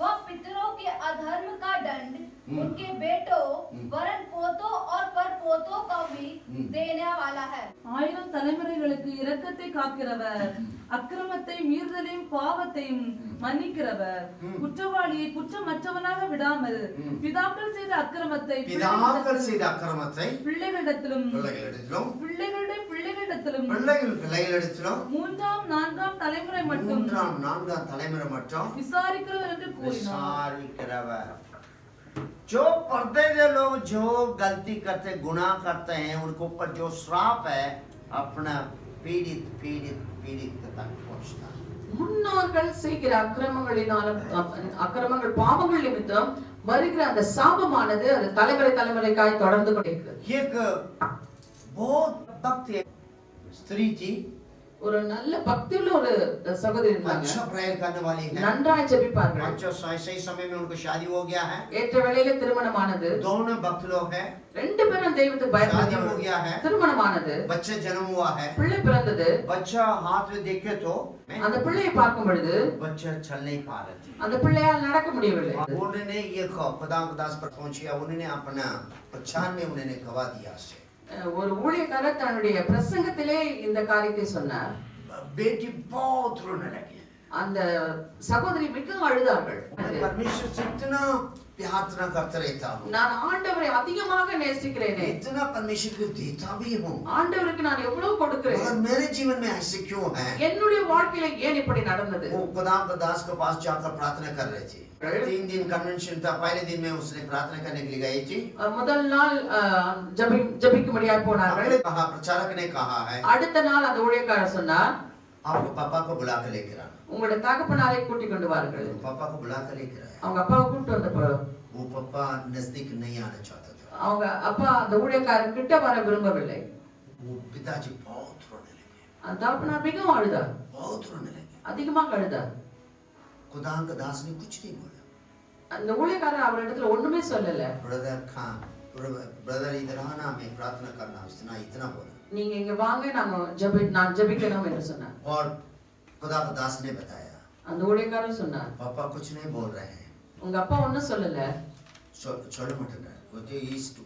वह पितरों के अधर्म का दंड उनके बेटों वरन पोतों और परपोतों को भी देने वाला है। 1000 தலைமுறைகளுக்கு இரக்கத்தை காக்கிறவர், அக்கிரமத்தை மீறுதலையும் பாவத்தையும் மன்னிக்கிறவர், குற்றவாளியை குற்றமற்றவனாக விடாமல் பிதாக்கள் செய்த அக்கிரமத்தை பிதாக்கள் செய்த அக்கிரமத்தை பிள்ளைகளிடத்திலும் பிள்ளைகளிடத்திலும் பிள்ளைகளுடைய பிள்ளைகளிடத்திலும் பிள்ளைகளிடத்திலும் 3ஆம் 4ஆம் தலைமுறை மட்டும் 3ஆம் 4ஆம் தலைமுறை மட்டும் விசாரிக்கிறவர் என்று கூறினார். विसारिக்கிறவர்। जो पर्दे के लोग जो गलती करते, गुनाह करते हैं, उनके ऊपर जो श्राप है अपना पीड़ित पीड़ित पीड़ित तक पहुंचता है। முன்னோர்கள் செய்கிற அக்கிரமங்களினாலும் அக்கிரமங்கள் பாவங்கள் நிமித்தம் வருகிற அந்த சாபமானது அது தலைமுறை தலைமுறைக்காய் தொடர்ந்து கொண்டிருக்கிறது. एक बहुत भक्त स्त्री थी, ஒரு நல்ல பக்தியுள்ள ஒரு சகோதரி இருந்தாங்க. अच्छा प्रेयर करने वाली है, நன்றாய் ஜெபிப்பார்கள். अच्छा सही समय में उनको शादी हो गया है, ஏற்ற வேளையிலே திருமணமானது. दोनों भक्त लोग हैं, ரெண்டு பேரும் தெய்வத்துக்கு शादी हो பயப்படுறவர்கள். गया है, திருமணமானது, बच्चा जन्म हुआ है, பிள்ளை பிறந்தது. बच्चा हाथ में देखे तो அந்த பிள்ளையை பார்க்கும் பொழுது बच्चा चल नहीं पा रही थी। அந்த பிள்ளையால் நடக்க முடியவில்லை. उन्होंने ये खुदा दास पर पहुंचिया, उन्होंने अपना प्रचार में उन्होंने गवा दिया से ஒரு ஊழியக்காரர் தன்னுடைய பிரசங்கத்திலே இந்த காரியத்தை சொன்னார். बेटी बहुत रोने लगी, அந்த சகோதரி மிகவும் அழுதார்கள். परमेश्वर से इतना प्रार्थना करते रहता हूँ, நான் ஆண்டவரை அதிகமாக நேசிக்கிறேனே, इतना परमेश्वर को देता भी हूँ, ஆண்டவருக்கு நான் எவ்வளவு கொடுக்கிறேன், मगर मेरे जीवन में ऐसे क्यों है? என்னுடைய வாழ்க்கையில ஏன் இப்படி நடந்தது? वो खुदा दास के पास जाकर प्रार्थना कर रहे थे। 3 दिन कन्वेंशन था, पहले दिन में उसने प्रार्थना करने के लिए गई थी, முதல் நாள் ஜெபிக்கும்படியாக போனார்கள். अगले कहा प्रचारक ने कहा है அடுத்த நாள் அந்த ஊழியக்காரர் சொன்னார், आपको पापा को बुला कर लेकर आना। உங்களுடைய தகப்பனாரை கூட்டிக் கொண்டு வாருங்கள். पापा को बुला कर लेकर आया, அவங்க அப்பாவை கூட்டிட்டு வந்தப்போ वो पापा नजदीक नहीं आना चाहता था, அவங்க அப்பா அந்த ஊழியக்காரர் கிட்ட வர விரும்பவில்லை. वो पिताजी बहुत रोने लगे, அந்த தகப்பனார் மிகவும் அழுதார், बहुत रोने लगे। அதிகமாக அழுதார். खुदा का दास ने कुछ नहीं बोला, அந்த ஊழியக்காரர் அவரிடத்துல ஒண்ணுமே சொல்லல. ब्रदर खान ब्रदर इधर आना, मैं प्रार्थना करना, उसने इतना बोला। நீங்க இங்க வாங்க, நான் ஜெபிக்கணும் என்று சொன்னார். और खुदा का दास ने बताया, அந்த ஊழியக்காரர் சொன்னார், पापा कुछ नहीं बोल रहे हैं, உங்க அப்பா ஒண்ணும் சொல்லல, छोड़ो मत,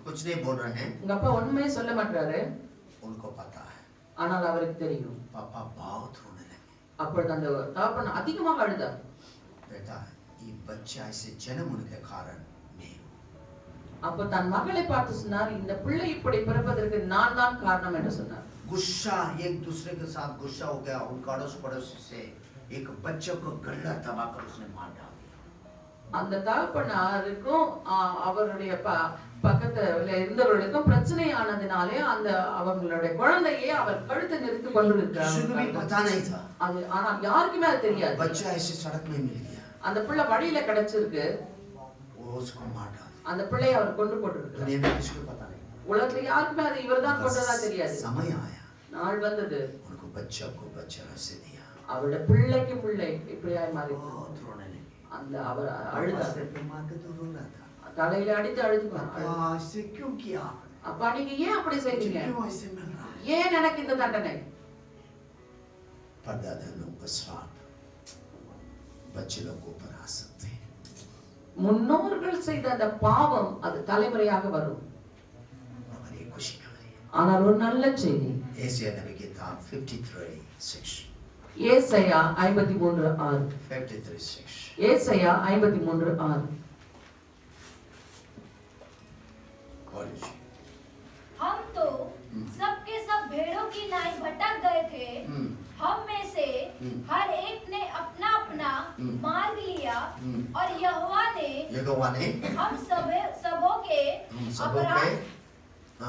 कुछ नहीं बोल रहे हैं, உங்க அப்பா ஒண்ணுமே சொல்ல மாட்டாரு, उनको पता है। ஆனால் அவருக்கு தெரியும். पापा बहुत रोने लगे, அப்பொழுது அந்த தகப்பன் அதிகமாக அழுதார். बेटा ये बच्चा ऐसे जन्म होने के कारण मैं हूं। அப்ப தன் மகளை பார்த்து சொன்னார், இந்த பிள்ளை இப்படி பிறப்பதற்கு நான் தான் காரணம் என்று சொன்னார். गुस्सा, एक दूसरे के साथ गुस्सा हो गया, उनका अड़ोस पड़ोस से एक बच्चे को गला दबाकर उसने मार डाला। அந்த தகப்பனாருக்கும் அவருடைய பக்கத்துல இருந்தவர்களுக்கும் பிரச்சனை ஆனதினாலே அந்த அவங்களுடைய குழந்தையை அவர் கழுத்தை நிறுத்தி கொண்டிருக்கிறார். அது ஆனா யாருக்குமே அது தெரியாது. बच्चा ऐसे सड़क में मिल गया, அந்த பிள்ளை வழியில கிடைச்சிருக்கு, वो उसको मार डाला। அந்த பிள்ளையை அவர் கொண்டு போட்டுருக்கார். दुनिया में किसको पता नहीं, உலகத்துல யாருக்குமே அது இவர்தான் கொண்டதா தெரியாது. समय आया, நாள் வந்தது, उनको बच्चा को बच्चा ऐसे दिया, அவருடைய பிள்ளைக்கு பிள்ளை இப்படியாய் மாறி बहुत रोने लगे। அந்த அவர் அழுதார். मार के तो रो रहा था, தலையில அடித்து அழுதுப்பான். पापा ऐसे क्यों किया आपने? அப்பா நீங்க ஏன் அப்படி मुझे செய்றீங்க? क्यों ऐसे मिल रहा है? ஏன் எனக்கு இந்த தண்டனை? परदादाओं का श्राप बच्चे लोग को ऊपर आ सकते हैं। முன்னோர்கள் செய்த அந்த பாவம் அது தலைமுறையாக வரும். मगर ये खुशी खबर है। ஆனால் ஒரு நல்ல செய்தி. एशिया नबी की किताब 53:6 ஏசாயா 53:6. 53:6 ஏசாயா 53:6. कॉलेज हम तो सबके सब भेड़ों की नाई भटक गए थे। हम में से हर एक ने अपना अपना मार्ग लिया और यहोवा ने यहोवा ने हम सबों के सबों के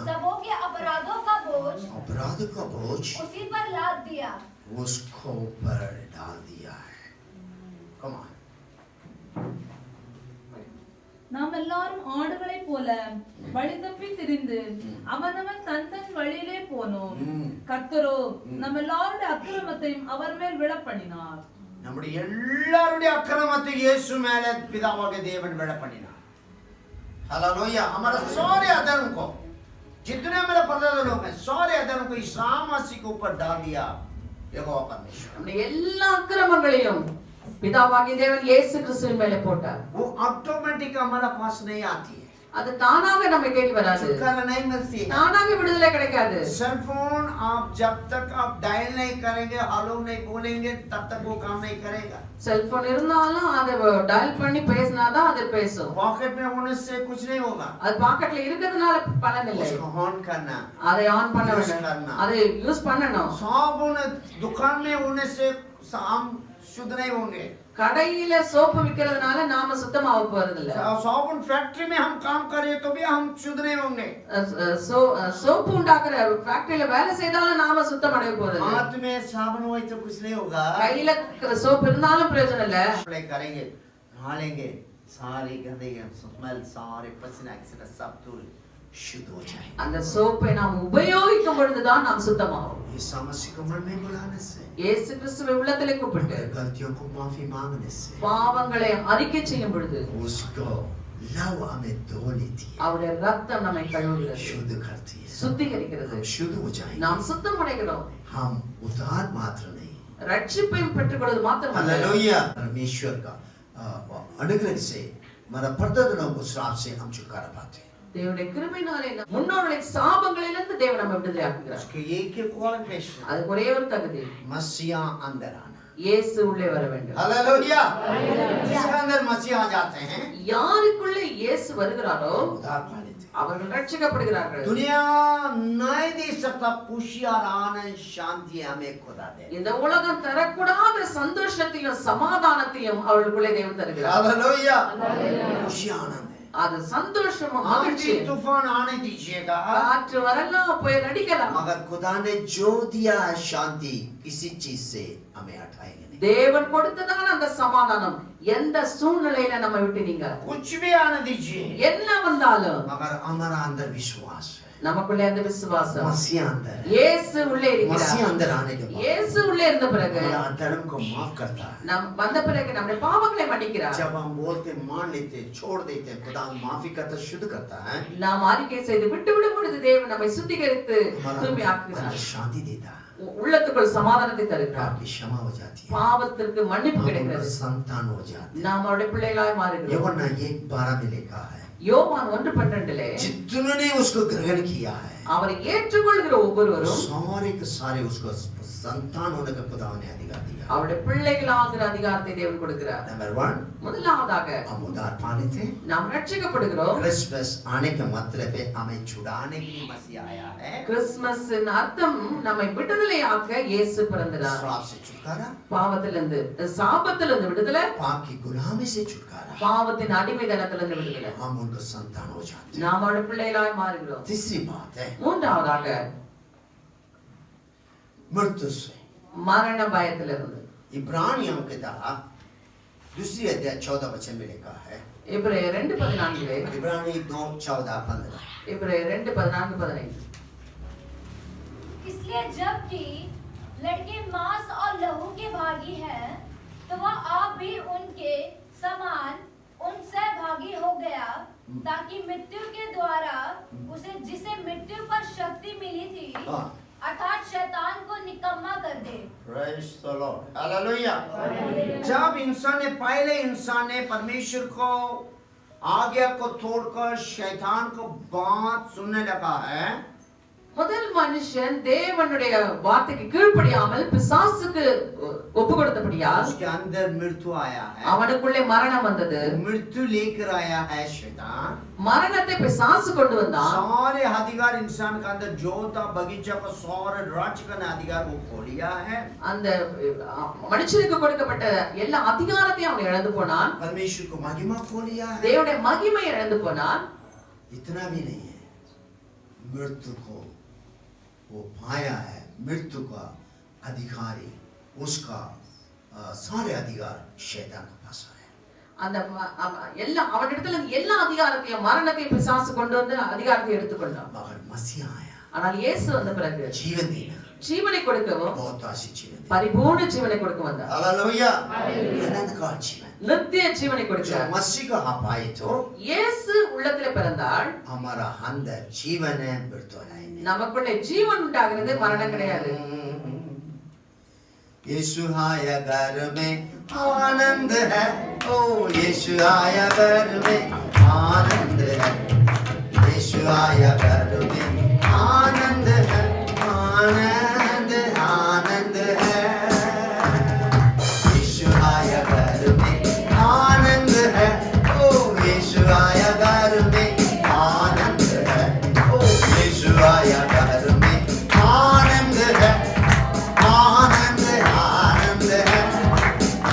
सबों के अपराधों का बोझ अपराध का बोझ उसी पर लाद दिया। उसको ऊपर डाल दिया है। Come on. நாம் எல்லாரும் ஆடுகளைப் போல வழி தப்பி திரிந்து அவனவன் தன் தன் வழியிலே போனோம். கர்த்தரோ நம்ம எல்லாருடைய அக்கிரமத்தையும் அவர் மேல் விழப்பண்ணினார். நம்முடைய எல்லாருடைய அக்கிரமத்தை இயேசு மேல பிதாவாகிய தேவன் விழ பண்ணினார். हालेलुया। हमारे सारे अधर्म को जितने मेरे परदादा लोग हैं सारे अधर्म को यीशु मसीह के ऊपर डाल दिया यहोवा परमेश्वर। நம்முடைய எல்லா அக்கிரமங்களையும் பிதாவாகிய தேவன் இயேசு கிறிஸ்துவின் மேலே போட்டார். वो ऑटोमेटिक हमारा पास नहीं आती है। அது தானாக நம்மை தேடி வராது. छुटकारा नहीं मिलती है। தானாக விடுதலை கிடைக்காது. सेल फोन आप जब तक आप डायल नहीं करेंगे हेलो नहीं बोलेंगे तब तक वो काम नहीं करेगा। செல்போன் இருந்தாலும் அதை டயல் பண்ணி பேசினாதான் அது பேசும். पॉकेट में होने से कुछ नहीं होगा। அது பாக்கெட்ல இருக்கிறதுனால பலன் இல்லை. उसको ऑन करना, அதை ஆன் பண்ண வேண்டும். அதை யூஸ் பண்ணணும். साबुन दुकान में होने से हम शुद्ध नहीं होंगे। கடையில சோப்பு விக்கிறதுனால நாம சுத்தமாக போறது இல்ல. साबुन फैक्ट्री में हम काम करें तो भी हम शुद्ध नहीं होंगे। சோப்பு உண்டாக்குற ஃபேக்டரியில வேலை செய்தாலும் நாம சுத்தம் அடைய போறது இல்ல. हाथ में साबुन हो तो कुछ नहीं होगा। கையில சோப்பு இருந்தாலும் பிரயோஜனம் இல்ல. अप्लाई करेंगे, नहालेंगे, सारी गंदगी स्मेल सारे पसीना से सब दूर शुद्ध हो जाए। அந்த சோப்பை நாம் உபயோகிக்கும் பொழுதுதான் நாம் சுத்தமாகும். यीशु मसीह को मन में बुलाने से, இயேசு கிறிஸ்துவை உள்ளத்திலே கூப்பிட்டு गलतियों को माफी मांगने से, பாவங்களை அறிக்கை செய்யும் பொழுது उसको लव हमें धो लेती है, அவருடைய ரத்தம் நம்மை கழுவுகிறது, शुद्ध करती है, சுத்திகரிக்கிறது. हम शुद्ध हो जाएंगे। நாம் சுத்தம் அடைகிறோம். हम उद्धार मात्र नहीं, ரட்சிப்பை பெற்றுக்கொள்வது மாத்திரமல்ல, हालेलुया, परमेश्वर का अनुग्रह से हमारा परदादाओं को श्राप से हम छुटकारा पाते हैं। தேவனுடைய கிருபையினாலே முன்னோர்களின் சாபங்களிலிருந்து தேவன் நம்மை விடுதலை ஆக்குகிறார். उसके एक ही क्वालिफिकेशन, அது ஒரே ஒரு தகுதி, मसीहा अंदर आना। இயேசு உள்ளே வர வேண்டும். हालेलुया। जिसके अंदर मसीह आ जाते हैं யாருக்குள்ளே இயேசு வருகிறாரோ उद्धार पा लेते हैं। அவர்கள் ரட்சிக்கப்படுகிறார்கள். दुनिया नहीं दे सकता खुशी और आनंद शांति हमें खुदा दे। இந்த உலகம் தரக்கூடாத சந்தோஷத்தையும் சமாதானத்தையும் அவர்களுக்குள்ளே தேவன் தருகிறார். हालेलुया। खुशी आनंद है। அது சந்தோஷமும் आंधी மகிழ்ச்சியும். तूफान आने दीजिएगा, காற்று வரலாம், புயல் அடிக்கலாம், मगर खुदा ने जो दिया है शांति किसी चीज से हमें हटाएंगे नहीं। தேவன் கொடுத்ததான அந்த சமாதானம் எந்த சூழ்நிலையில நம்ம விட்டு நீங்க कुछ भी आने दीजिए, என்ன வந்தாலும் मगर हमारा अंदर विश्वास है, நமக்குள்ளே அந்த விசுவாசம், मसीह अंदर है। இயேசு உள்ளே मसीह இருக்கிறார். अंदर आने के बाद இயேசு உள்ளே இருந்த பிறகு हमारा धर्म को माफ करता है। நாம் வந்த பிறகு நம்முடைய பாவங்களை மன்னிக்கிறார். जब हम बोलते मान लेते छोड़ देते हैं, खुदा माफी करता शुद्ध करता है, நாம் அறிக்கை செய்து விட்டு விடும் பொழுது தேவன் நம்மை சுத்திகரித்து हमारा தூய்மையாக்குகிறார். अंदर शांति देता है, உள்ளத்துக்குள் சமாதானத்தை தருகிறார். आपकी क्षमा हो जाती है, பாவத்திற்கு மன்னிப்பு हम उनका கிடைக்கிறது. संतान हो जाते हैं। நாம் அவருடைய பிள்ளைகளாய் மாறுகிறோம். यूहन्ना 1:12 में लिखा है, யோவான் 1:12 जितने उसको ग्रहण किया है அவரை ஏற்றுக்கொள்கிற ஒவ்வொருவரும் सारे के सारे उसको संतान होने का खुदा ने अधिकार दिया। அவருடைய பிள்ளைகளாகிற அதிகாரத்தை தேவன் கொடுக்கிறார். नंबर 1 முதலாவதாக हम उद्धार पाने थे। நாம் ரட்சிக்கப்படுகிறோம். क्रिसमस आने का मतलब है हमें छुड़ाने के लिए मसीह आया है। கிறிஸ்துமஸின் அர்த்தம் நம்மை விடுதலையாக்க இயேசு பிறந்தார். श्राप से छुटकारा, பாவத்திலிருந்து சாபத்திலிருந்து விடுதலை, पाप की गुलामी से छुटकारा, பாவத்தின் அடிமைத்தனத்திலிருந்து விடுதலை. हम उनका संतान हो जाते हैं। நாம் அவருடைய பிள்ளைகளாய் மாறுகிறோம். तीसरी बात है மூன்றாவதாக मृत्यु से। மரண பயத்திலிருந்து. इब्रानियों के किताब दूसरी अध्याय 14 वचन में लिखा है, எபிரேயர் 2:14 इब्रानी 2:14-15, எபிரேயர் 2:14-15 इसलिए जबकि लड़के मांस और लहू के भागी हैं, तो वह आप भी उनके समान उनसे भागी हो गया, ताकि मृत्यु के द्वारा उसे जिसे मृत्यु पर शक्ति मिली थी हाँ। अर्थात शैतान को निकम्मा कर दे। Praise the Lord. Hallelujah. जब पहले इंसान ने परमेश्वर को आज्ञा को तोड़कर शैतान को बात सुनने लगा है, முதல் மனுஷன் தேவனுடைய வார்த்தைக்கு கீழ்ப்படியாமல் பிசாசுக்கு ஒப்பு கொடுத்தபடியால் उसके अंदर मृत्यु आया है, அவனுக்குள்ளே மரணம் வந்தது. मृत्यु लेकर आया है शैतान। மரணத்தை பிசாசு கொண்டு வந்தான். सारे अधिकार इंसान का अंदर जो था बगीचा को सारे राज्य का अधिकार वो खो लिया है। அந்த மனுஷனுக்கு கொடுக்கப்பட்ட எல்லா அதிகாரத்தையும் அவன் இழந்து போனான். परमेश्वर को महिमा खो लिया है। தேவனுடைய மகிமை இழந்து போனான். इतना भी नहीं है, मृत्यु को वो पाया है। मृत्यु का अधिकारी उसका सारे अधिकार शैतान के पास आया। அந்த எல்லா அவனிடத்துல எல்லா அதிகாரத்தையும் மரணத்தையும் பிசாசு கொண்டு வந்து அதிகாரத்தை எடுத்துக்கொண்டான். मगर मसीह आया, ஆனால் இயேசு வந்த பிறகு जीवन देना, ஜீவனை கொடுக்கவும் बहुत आशीष जीवन देना। பரிபூர்ண ஜீவனை கொடுக்க வந்தார். हालेलुया। अनंत का जीवन நித்திய ஜீவனை जब கொடுக்கிறார். मसीह का आप आए तो இயேசு உள்ளத்துல பிறந்தால் हमारा अंदर जीवन है, मृत्यु नहीं। நமக்குள்ளே ஜீவன் உண்டாகிறது, மரணம் கிடையாது. यीशु आया घर में आनंद है, ओ यीशु आया घर में आनंद है, यीशु आया घर में आनंद है, आनंद आनंद है, यीशु आया घर में आनंद है, ओ यीशु आया घर में आनंद है, ओ यीशु आया घर में आनंद है, आनंद आनंद है,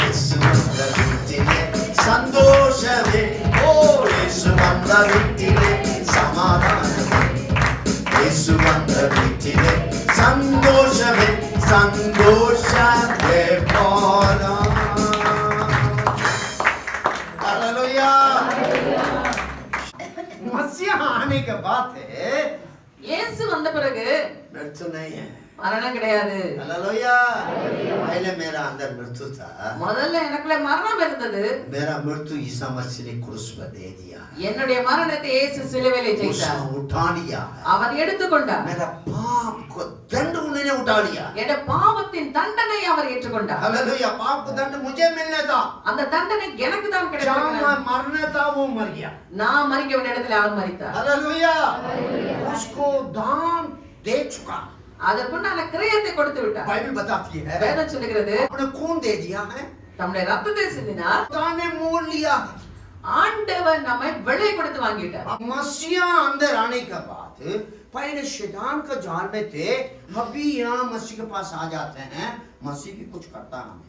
यीशु बंद बिट्टिले संतोषवे, ओ यीशु बंद बिट्टिले समाधानवे, यीशु बंद बिट्टिले संतोषवे संतोषवे पाना। हालेलुया। मसीह आने के बाद है இயேசு வந்த பிறகு मृत्यु नहीं है। மரணம் கிடையாது. हालेलुया। पहले मेरा अंदर मृत्यु था, முதல்ல எனக்குள்ள மரணம் இருந்தது. मेरा मृत्यु ईसा मसीह ने क्रूस पर दे दिया है, என்னுடைய மரணத்தை இயேசு சிலுவையிலே ஜெயித்தார். उसने उठा लिया है। அவர் எடுத்துக்கொண்டார். मेरा पाप को दंड उन्होंने उठा लिया। என்னுடைய பாவத்தின் தண்டனை அவர் ஏற்றுக்கொண்டார். हालेलुया। पाप को दंड मुझे मिलने था, அந்த தண்டனை எனக்கு தான் जहाँ கிடைத்தது. मैं मरना था वो मर गया। நான் மரிக்க வேண்டிய இடத்துல அவர் மரித்தார். हालेलुया। उसको दान दे चुका, அதற்குண்டான கிரயத்தை கொடுத்து விட்டார். बाइबल बताती है வேதம் சொல்லுகிறது अपने खून दे दिया है, தம்முடைய ரத்தத்தை சிந்தினார். दाने मोल लिया है। ஆண்டவர் நம்மை விலை கொடுத்து வாங்கிட்டார். अब मसीहा अंदर आने के बाद पहले शैतान का जाल में थे, अभी यहाँ मसीह के पास आ जाते हैं, मसीह भी कुछ करता हमें।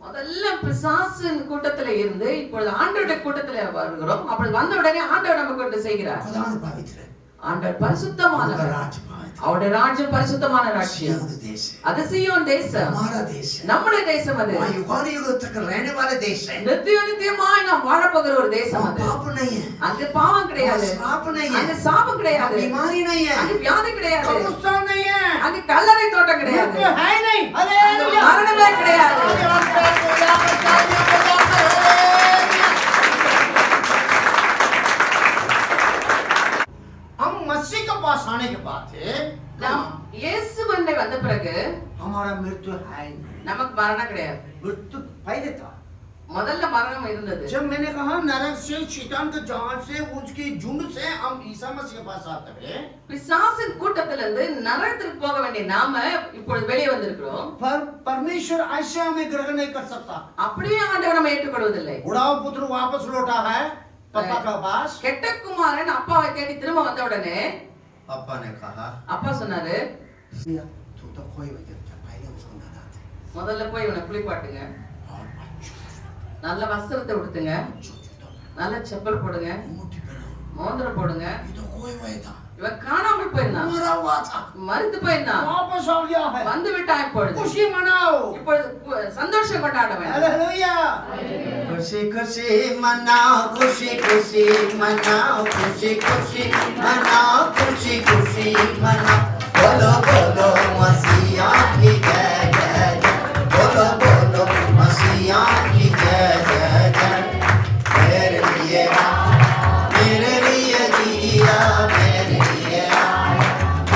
முதல்ல பிசாசின் கூட்டத்துல இருந்து இப்பொழுது ஆண்டவருடைய கூட்டத்துல வருகிறோம். அப்படி வந்த உடனே ஆண்டவர் நமக்கு ஒன்று செய்கிறார். खुदावंद पवित्र है, ஆண்டவர் பரிசுத்தமானவர். उनका राज्य पवित्र है, அவருடைய ராஜ்யம் பரிசுத்தமான ராஜ்யம். सिय्योन देश है, அது சீயோன் தேசம். हमारा देश है, நம்முடைய தேசம் அது. वहाँ युगानुयुग तक रहने वाले देश है। நித்திய நித்தியமாய் நாம் வாழப்போகிற ஒரு தேசம் वहाँ அது. पाप नहीं है, அங்க பாவம் கிடையாது, वहाँ श्राप नहीं அங்க है, சாபம் वहाँ கிடையாது, बीमारी नहीं அங்க है, வியாதி கிடையாது, कब्रिस्तान नहीं है, அங்க கல்லறை தோட்டம் கிடையாது, मृत्यु है नहीं। அங்க हालेलुया। மரணமே கிடையாது. हम मसीह के पास आने के बाद நாம் இயேசுவண்டை வந்த பிறகு हमारा मृत्यु है नहीं, நமக்கு மரணம் கிடையாது. मृत्यु पहले था। முதல்ல மரணம் இருந்தது. जब मैंने कहा नरक से, शैतान के जाल से, उसकी झुंड से हम ईसा मसीह के पास आते हैं, பிசாசின் கூட்டத்திலிருந்து நரகத்திற்கு போக வேண்டிய நாம இப்பொழுது வெளியே வந்திருக்கிறோம். पर परमेश्वर ऐसे हमें ग्रहण नहीं कर सकता। அப்படியே ஆண்டவர் நம்ம ஏற்றுக்கொள்வதில்லை. बुढ़ाओ पुत्र वापस लौटा है पापा के पास। கெட்ட குமாரன் அப்பாவை தேடி திரும்ப வந்த உடனே पापा ने कहा அப்பா சொன்னாரு, तू तो कोई वजह पहले उसको नहलाते முதல்ல போய் இவனை குளிப்பாட்டுங்க, और अच्छो நல்ல வஸ்திரத்தை உடுத்துங்க, जूता நல்ல செப்பல் போடுங்க, अंगूठी पहनाओ। மோதிரம் போடுங்க. ये तो कोई वजह था, இவன் காணாமல் போயிருந்தான், मरा हुआ था, மரித்து போயிருந்தான், वापस आ गया है। வந்து விட்டான். இப்பொழுது खुशी मनाओ, இப்பொழுது சந்தோஷம் கொண்டாட வேண்டும். हालेलुया। खुशी खुशी मनाओ, खुशी खुशी मनाओ, खुशी खुशी मनाओ, खुशी खुशी मनाओ। बोलो बोलो मसीहा की जय जय जय, बोलो बोलो मसीहा की जय जय जय। मेरे लिए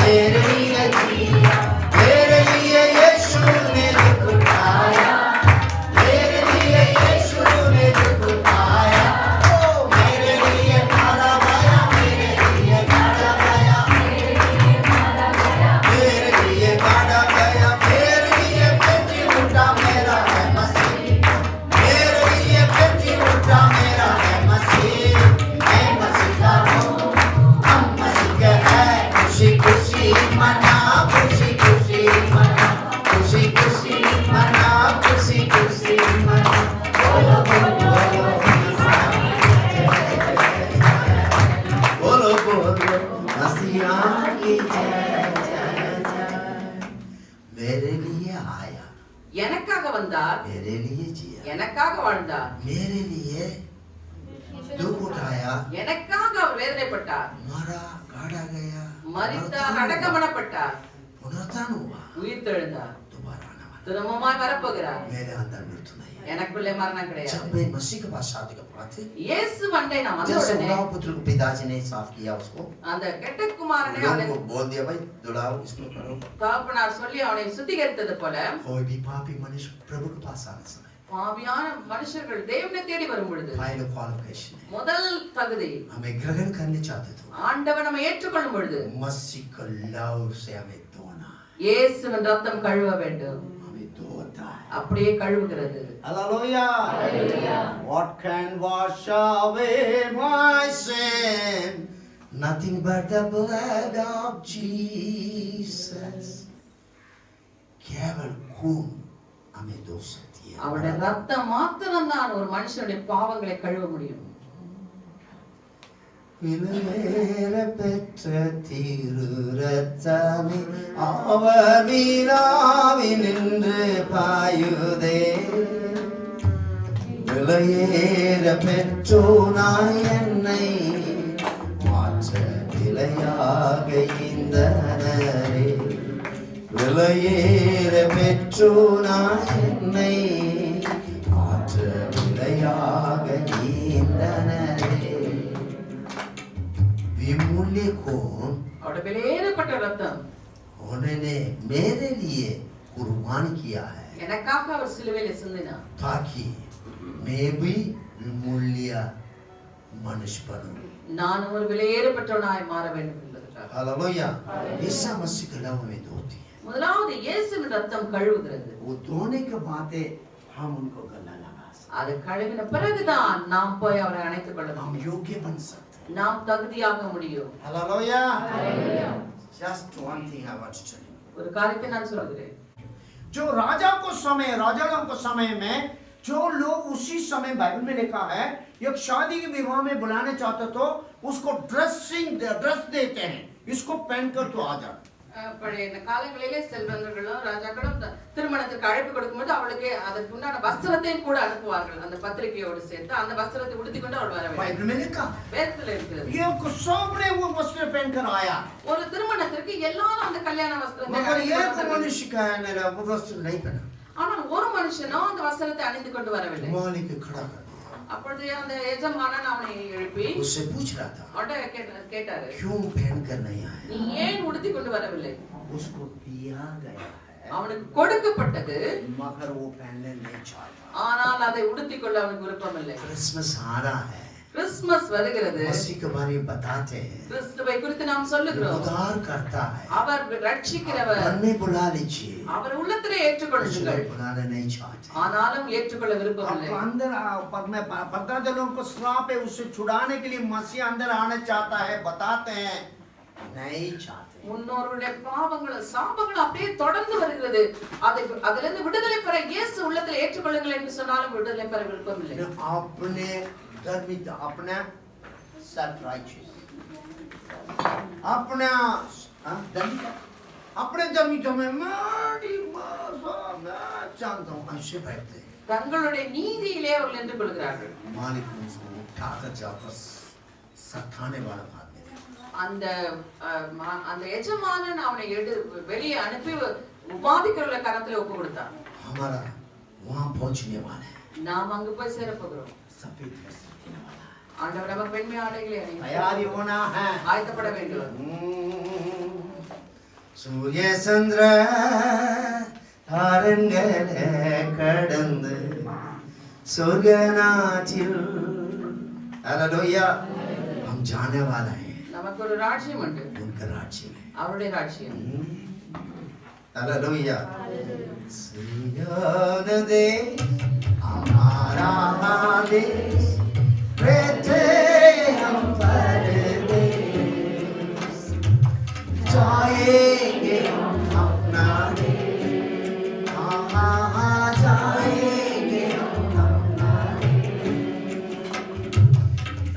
मेरे लिए जिया, मेरे लिए यीशु ने दुख उठाया, मेरे लिए यीशु ने दुख उठाया, ओ मेरे लिए मारा गया, मेरे लिए मारा गया, मेरे लिए मारा गया, मेरे लिए मारा गया, मेरे लिए बेटी उठा मेरा है मसीह, मेरे लिए बेटी उठा मेरा है मसीह, मैं मसीह का हूँ, हम मसीह के हैं, खुशी खुशी मना, खुशी खुशी मना, खुशी खुशी मना, खुशी खुशी मना, बोलो बोलो बोलो बोलो मसीहा की जय जय जय। मेरे लिए आया, எனக்காக வந்தார், मेरे लिए जिया, எனக்காக வாழ்ந்தார், मेरे लिए दुख उठाया, எனக்காக அவர் வேதனைப்பட்டார், मरा गाड़ा गया, மரித்தார், அடக்கமடப்பட்டார், पुनरुत्थान हुआ, உயிர்த்தெழுந்தார், दोबारा आना वाला। திரும்பமாய் வரப்போகிறார். मेरे अंदर मृत्यु नहीं है। எனக்குள்ளே மரணம் जब கிடையாது. मैं मसीह के पास शादी का पड़ा थे, இயேசு வண்டை நாம் வந்த जैसे உடனே उड़ाव पुत्र को पिताजी ने साफ किया उसको, அந்த கெட்ட குமாரனை लोगों அவனை को बोल दिया भाई दुलाओ इसको करो। தகப்பனார் சொல்லி அவனை சுத்திகரித்தது போல कोई भी पापी मनुष्य प्रभु के पास आने समय பாவியான மனுஷர்கள் தேவனை தேடி வரும் பொழுது पहले क्वालिफिकेशन है, முதல் தகுதி हमें ग्रहण करने चाहते थे, ஆண்டவர் நம்ம ஏற்றுக்கொள்ளும் பொழுது मसीह का लव से हमें धोना है, இயேசுவின் ரத்தம் கழுவ வேண்டும். हमें धोता है। அப்படியே கழுவுகிறது. Hallelujah. What can wash away my sin? Nothing but the blood of Jesus. केवल खून हमें धो सकती है। அவருடைய ரத்தம் மாத்திரம்தான் ஒரு மனுஷனுடைய பாவங்களை கழுவ முடியும். விலையேற பெற்ற திரு ரத்தமே அவர் வீராவினின்று பாயுதே, விலையேற பெற்றோனாய் என்னை மாற்ற விலையாக இந்தனரே, விலையேற பெற்றோனாய் என்னை மாற்ற விலையாக இந்தனரே। विमूल्य खून அவருடைய விலையேறப்பட்ட ரத்தம் उन्होंने मेरे लिए कुर्बान किया है, எனக்காக அவர் சிலுவையில சிந்தினார். ताकि मैं भी विमूल्य मनुष्य बनूं। நான் ஒரு விலையேறப்பட்டவனாய் மாற வேண்டும் என்பதற்காக. हालेलुया। ईसा मसीह का लव में धोती है, முதலாவது இயேசுவின் ரத்தம் கழுவுகிறது. वो धोने के बाद हम उनको गला लगा सकते, அது கழுவின பிறகுதான் நாம் போய் அவரை அணைத்துக் கொள்ள हम முடியும். योग्य बन सकते हैं। நாம் தகுதியாக முடியும். Hallelujah. Just one thing I want to tell you. ஒரு காரியத்தை நான் சொல்கிறேன். जो राजा को समय राजाओं को समय में जो लोग उसी समय बाइबल में लिखा है एक शादी के विवाह में बुलाने चाहते तो उसको ड्रेस देते हैं, इसको पहन कर तो आ जा। பழைய காலங்களிலே செல்வந்தர்களும் ராஜாக்களும் திருமணத்திற்கு அழைப்பு கொடுக்கும்போது அவளுக்கு அதற்கு உண்டான வஸ்திரத்தையும் கூட அனுப்புவார்கள். அந்த பத்திரிகையோடு சேர்த்து அந்த வஸ்திரத்தை உடுத்திக் கொண்டு அவள் வர வேண்டும். बाइबल में लिखा வேதத்தில் இருக்கிறது. ये सबने वो वस्त्र पहन कर आया, ஒரு திருமணத்திற்கு எல்லாரும் அந்த கல்யாண வஸ்திரத்தை मगर அணிந்து एक கொண்டு வரவில்லை. मनुष्य का है मेरा वो वस्त्र नहीं पहना, ஆனால் ஒரு மனுஷனும் அந்த வஸ்திரத்தை அணிந்து கொண்டு வரவில்லை. मालिक खड़ा कर दिया, அப்பொழுது அந்த எஜமானன் அவனை எழுப்பி उससे पूछ रहा था அவன்கிட்ட கேட்டாரு, क्यों पहन कर नहीं आया। நீ ஏன் உடுத்திக் கொண்டு வரவில்லை? उसको दिया गया है அவனுக்கு கொடுக்கப்பட்டது, मगर वो पहनने नहीं चाहता। ஆனால் அதை உடுத்திக் கொள்ள அவனுக்கு விருப்பம் இல்லை. क्रिसमस आ रहा है, கிறிஸ்துமஸ் வருகிறது. मसीह के बारे में बताते हैं, கிறிஸ்துவை குறித்து நாம் சொல்லுகிறோம். उद्धार करता है, அவர் ரட்சிக்கிறவர். मन में बुला लीजिए, அவர் உள்ளத்திலே ஏற்றுக்கொள்ளுங்கள். बुलाना नहीं चाहते। ஆனாலும் ஏற்றுக்கொள்ள விருப்பம் இல்லை. अब अंदर पदार्थों को श्राप है, उससे छुड़ाने के लिए मसीह अंदर आना चाहता है, बताते हैं नहीं चाहते। முன்னோருடைய பாவங்களும் சாபங்களும் அப்படியே தொடர்ந்து வருகிறது. அதிலிருந்து விடுதலை பெற இயேசு உள்ளத்தில் ஏற்றுக்கொள்ளுங்கள் என்று சொன்னாலும் விடுதலை பெற விருப்பம் இல்லை. अपने धर्मित अपना सेल्फ राइचियस अपना धर्मित अपने धर्मित में मैं जानता हूँ ऐसे बैठते हैं। தங்களுடைய நீதியிலே அவர்கள் நின்று கொள்கிறார்கள். मालिक उसको उठाकर जाकर सताने वाला आदमी था। அந்த அந்த எஜமானன் அவனை வெளியே அனுப்பி உபாதிக்கிறவர்களை கரத்துல ஒப்பு கொடுத்தான். हमारा वहाँ पहुँचने वाला है, நாம் அங்கு போய் சேர போகிறோம். सफेद वस्त्र देने वाला है, ஆண்டவர் நமக்கு வெண்மை ஆடைகளை तैयारी होना है। ஆயத்தப்பட வேண்டும். சூரிய சந்திர தாரங்களே கடந்து சொர்க்கநாட்டில் हालेलुया हम जाने वाला है நமக்கு ஒரு ராஜ்யம் உண்டு. उनका राज्य में அவருடைய ராஜ்யம். हालेलुया सियोन दे हमारा देश बैठे हम परदेश जाएंगे हम अपना देश जाएंगे हम अपना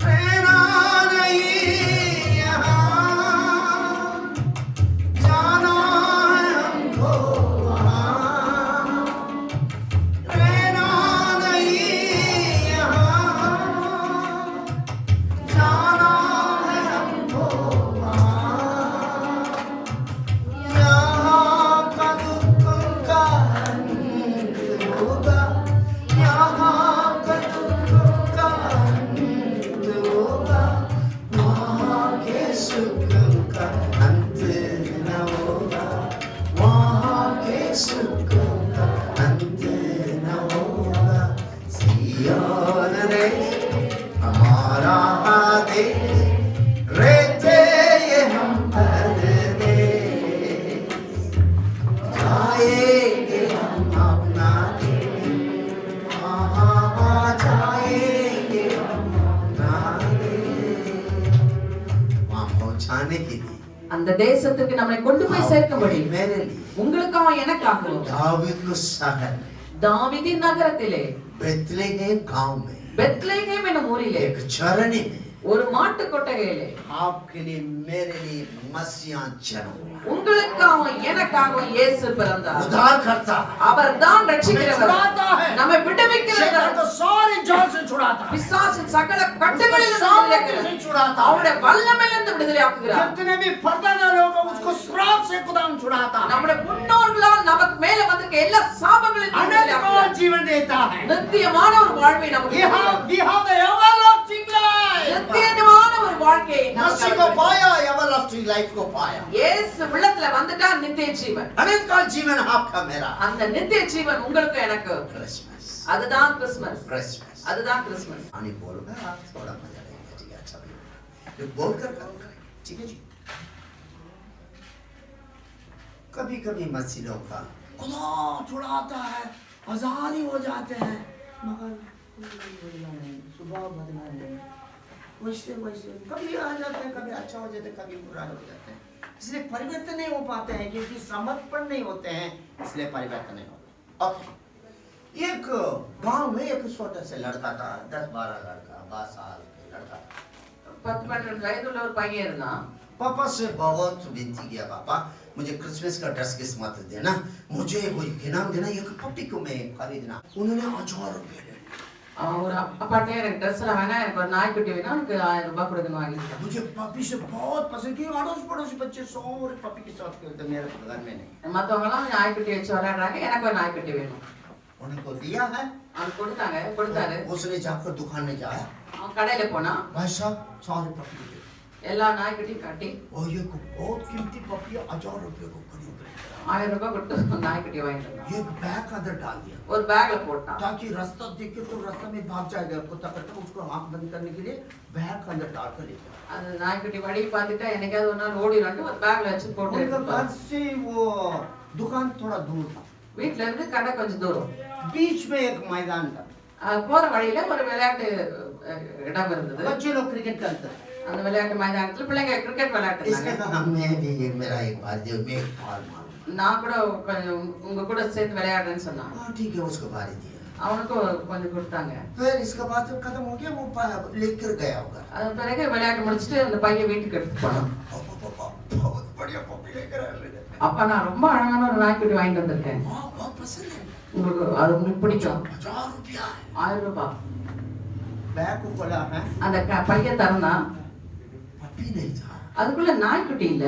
रहना नहीं यहाँ जाना है हमको वहाँ रहना नहीं यहाँ जाना है हमको वहाँ यहाँ का दुख का अंत होगा यहाँ का दुख का अंत होगा वहाँ के सुख का अंत न होगा वहाँ के सुख का अंत न होगा सियोन रे हमारा देश रहते ये हम परदेश जाएंगे हम अपना देश जाएंगे हम अपना देश वहाँ पहुँचाने के लिए அந்த தேசத்துக்கு நம்மை கொண்டு போய் சேர்க்கும்படி मेरे लिए உங்களுக்காகவும் எனக்காகவும் दाऊद को शहर में தாவீதின் நகரத்திலே बेथलेहम गांव में பெத்லெகேம் என்னும் ஊரிலே एक चरनी में ஒரு மாட்டு கொட்டகையிலே आपके लिए मेरे लिए मसीहा जन्म हुआ உங்களுக்காகவும் எனக்காகவும் இயேசு பிறந்தார். उद्धार करता है அவர்தான் ரட்சிக்கிறவர், छुड़ाता है நம்மை शैतान விடுவிக்கிறவர், को सारे जाल से छुड़ाता है பிசாசின் சகல கட்டுகளிலிருந்து सामर्थ्य விடுதலையாக்குகிறவர், से छुड़ाता है அவருடைய வல்லமையிலிருந்து விடுதலையாக்குகிறார். जितने भी पतन लोग हैं, उसको श्राप से खुदाम छुड़ाता है நம்முடைய முன்னோர்களால் நமக்கு மேல வந்திருக்க எல்லா சாபங்களிலிருந்து अनंत काल விடுதலையாக்குகிறார். जीवन देता है நித்தியமான ஒரு வாழ்வை நமக்கு we have the everlasting life நித்தியமான ஒரு வாழ்க்கையை मसीह को पाया एवरलास्टिंग लाइफ को पाया இயேசு உள்ளத்துல வந்துட்டா நித்திய ஜீவன். अनंत काल जीवन आपका मेरा அந்த நித்திய ஜீவன் உங்களுக்கு எனக்கு. क्रिसमस அதுதான் கிறிஸ்மஸ். क्रिसमस அதுதான் கிறிஸ்மஸ். आनी बोलूंगा आप थोड़ा मजा लेंगे ठीक है अच्छा भी ये बोलकर काम करेंगे ठीक है जी कभी कभी मस्जिदों का खुदा छुड़ाता है हजार ही हो जाते हैं मगर सुबह बदला है वैसे वैसे कभी आ जाते हैं कभी अच्छा हो जाते हैं कभी बुरा हो जाते हैं इसलिए परिवर्तन नहीं हो पाते हैं क्योंकि समर्पण नहीं होते हैं इसलिए परिवर्तन नहीं होता ओके एक गांव में एक छोटा सा लड़का था 10-12 लड़का 12 साल का लड़का था 10-12 வயதுள்ள ஒரு பையன் இருந்தான். पापा से बहुत विनती किया पापा मुझे क्रिसमस का ड्रेस किस मत देना मुझे कोई इनाम देना एक पप्पी को मैं खरीदना उन्होंने 1000 रुपये दे அவன் ஒரு அப்பாட்டே எனக்கு ட்ரெஸ் எல்லாம் வேணாம், எனக்கு ஒரு நாய்க்குட்டி வேணும், எனக்கு 1000 ரூபாய் கொடுக்கணும் வாங்கிட்டான். मुझे पपी से बहुत पसंद की अड़ोस पड़ोस बच्चे 100 और पपी के साथ खेलते मेरे घर में नहीं மத்தவங்க எல்லாம் நாய்க்குட்டி வச்சு விளையாடுறாங்க, எனக்கு ஒரு நாய்க்குட்டி வேணும். उनको दिया है அவன் கொடுத்தாரு. उसने जाकर दुकान में जाया அவன் கடையில போனா भाई साहब सारे पपी दे எல்லா நாய்க்குட்டியும் காட்டி और ये को बहुत कीमती पपी 1000 रुपये को खरीद रहे 1000 ரூபாய் கொடுத்து நாய்க்குட்டி வாங்கிட்டு வந்தான். ये बैग का अंदर डाल दिया ஒரு பேக்ல போட்டான். ताकि रास्ता देखे तो रास्ता में भाग जाएगा कुत्ता करता उसको आंख बंद करने के लिए बैग के अंदर डाल कर ले गया அந்த நாய்க்குட்டி வழி பார்த்துட்டா என்னைக்காவது ஒரு நாள் ஓடிடும்னு ஒரு பேக்ல வச்சு போட்டு उनका எடுத்துட்டு घर போறான். से वो दुकान थोड़ा दूर था வீட்ல இருந்து கடை கொஞ்சம் தூரம். बीच में एक मैदान था போற வழியில ஒரு விளையாட்டு இடம் இருந்தது. बच्चे लोग क्रिकेट खेलते थे அந்த விளையாட்டு மைதானத்துல பிள்ளைங்க கிரிக்கெட் விளையாட்டு इसने இருந்தாங்க. कहा मैं भी ये मेरा एक बार दे मैं एक बॉल मारूंगा நான் கூட கொஞ்சம் உங்க கூட சேர்த்து விளையாடுறேன்னு சொன்னான். हाँ ठीक है उसको बारी दिया அவனுக்கும் கொஞ்சம் கொடுத்தாங்க. फिर इसके बाद जब खत्म हो गया वो लेकर गया होगा அது பிறகு விளையாட்டு முடிச்சுட்டு அந்த பையன் வீட்டுக்கு எடுத்து போனான். बहुत बढ़िया पपी लेकर आया அப்பா நான் ரொம்ப அழகான ஒரு நாய்க்குட்டி வாங்கிட்டு வந்திருக்கேன், बहुत पसंद है உங்களுக்கு பிடிக்கும், 1000 रुपया 1000 ரூபாய். बैग को खोला है அந்த பையன் திறந்தான், पपी नहीं था அதுக்குள்ள நாய்க்குட்டி இல்ல,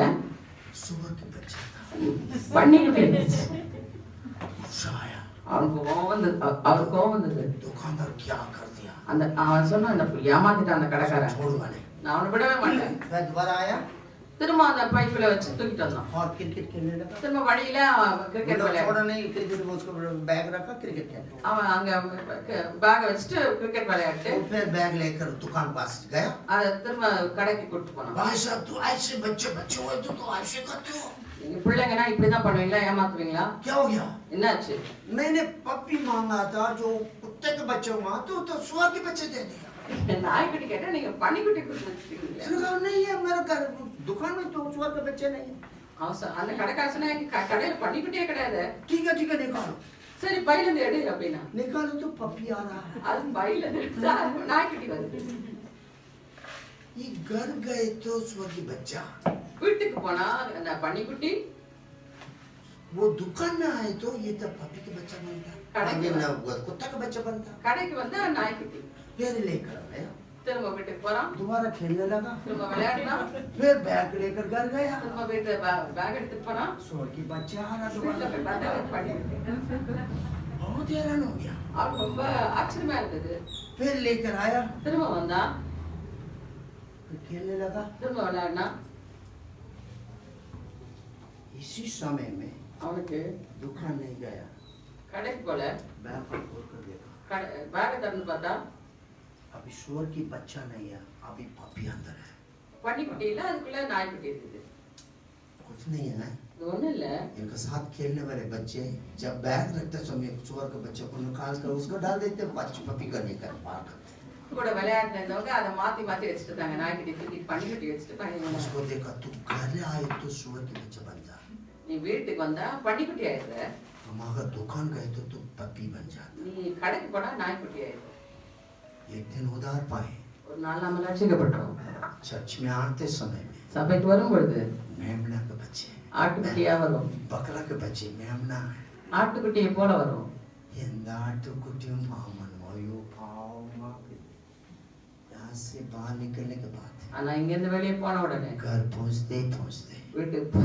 सुबह के बच्चे था பன்னிக்குட்டி இருந்துச்சு. गुस्सा आया அவருக்கு கோவம் வந்தது. दुकानदार क्या कर दिया அவன் சொன்னான், இந்த ஏமாத்திட்டான் அந்த கடைக்காரன், छोड़वाने நான் அவனை விடவே மாட்டேன். मैं दोबारा आया திரும்ப அந்த பைப்ல வச்சு தூக்கிட்டு வந்தோம். और क्रिकेट खेलने लगा। திரும்ப வழியில கிரிக்கெட் मतलब விளையாட छोड़ा नहीं क्रिकेट में, उसको बैग रखा क्रिकेट खेलने। அவன் அங்க பேக் வச்சுட்டு கிரிக்கெட் விளையாட்டு वो फिर बैग लेकर दुकान पास गया। அதை திரும்ப கடைக்கு கூட்டிட்டு போனோம். भाई साहब तू ऐसे बच्चे हुए तो ऐसे करते हो? நீங்க பிள்ளைங்கன்னா இப்படிதான் பண்ணுவீங்களா, ஏமாத்துவீங்களா? क्या हो गया? என்னாச்சு? मैंने पप्पी मांगा था, जो कुत्ते के बच्चे मांगा तो सुअर के बच्चे दे दिया। நாய்க்குட்டி கேட்டா நீங்க பன்னிக்குட்டி கொடுத்துருக்கீங்களா? मैंने कहा नहीं है, मेरे घर दुकान में तो सुअर के बच्चे नहीं है। அந்த கடைக்காசனா கடையில பன்னிக்குட்டியே கிடையாது. ठीक है निकालो। சரி பையில இருந்து எடு அப்படின்னா निकालो तो पप्पी आ रहा है। அது பையில இருந்து எடுத்தா நாய்க்குட்டி வருது. ये घर गए तो सुअर की बच्चा, வீட்டுக்கு போனா அந்த பன்னிக்குட்டி, वो दुकान में आए तो ये तो पप्पी के बच्चा बनता, कुत्ता का बच्चा बनता। கடைக்கு வந்து நாய்க்குட்டி. फिर लेकर आया, திரும்ப வீட்டுக்கு போறான், दोबारा खेलने लगा, திரும்ப விளையாடுனா, फिर बैग लेकर घर गया, திரும்ப வீட்டு பேக் எடுத்துட்டு போறான். सुअर की बच्चा आ रहा வீட்டுல दोबारा। போய் பார்த்தா அது பன்னிக்குட்டி. बहुत हैरान हो गया। அவருக்கு ரொம்ப ஆச்சரியமா இருந்தது. फिर लेकर आया, திரும்ப வந்தா, फिर खेलने लगा। திரும்ப விளையாடினா. इसी समय में அவனுக்கு दुकान नहीं गया, கடைக்கு போல, बैग खोल कर देखा, பேக திறந்து பார்த்தா अभी सुअर की बच्चा नहीं है, अभी पप्पी अंदर है। பன்னிக்குட்டி இல்ல, அதுக்குள்ள नायकुटी இருக்குது. कुछ नहीं है, இது ஒண்ணும் இல்ல. इनके साथ खेलने वाले बच्चे जब बैग रखते समय सुअर के बच्चे को निकाल कर उसको डाल देते, बच्चे पप्पी करने का बाहर करते। கூட விளையாடுனவங்க அதை மாத்தி மாத்தி வச்சிட்டாங்க. நாய்க்குட்டி தூக்கி பன்னிக்குட்டி வச்சிட்டு பன்னிக்குட்டி. उसको देखा, तू घर आए तो सुअर के बच्चे बन जा, நீ வீட்டுக்கு வந்தா பன்னிக்குட்டி ஆயிடுற, हम अगर दुकान गए तो तू पप्पी बन जाता। நீ கடைக்கு போனா நாய்க்குட்டி ஆயிடுற. एक दिन उधार पाए, ஒரு நாள் நம்ம ரட்சிக்கப்பட்டோம். चर्च में आते समय में சபைக்கு வரும் பொழுது मेमना के बच्चे, ஆட்டுக்குட்டியா வரும், बकरा के बच्चे मेमना है, ஆட்டுக்குட்டியை போல வரும். हिंदाटू कुटियों मामन वायु पाव मापे। यहाँ से बाहर निकलने के बाद ஆனா இங்க இருந்து வெளியே போன உடனே घर पहुँचते வீட்டுக்கு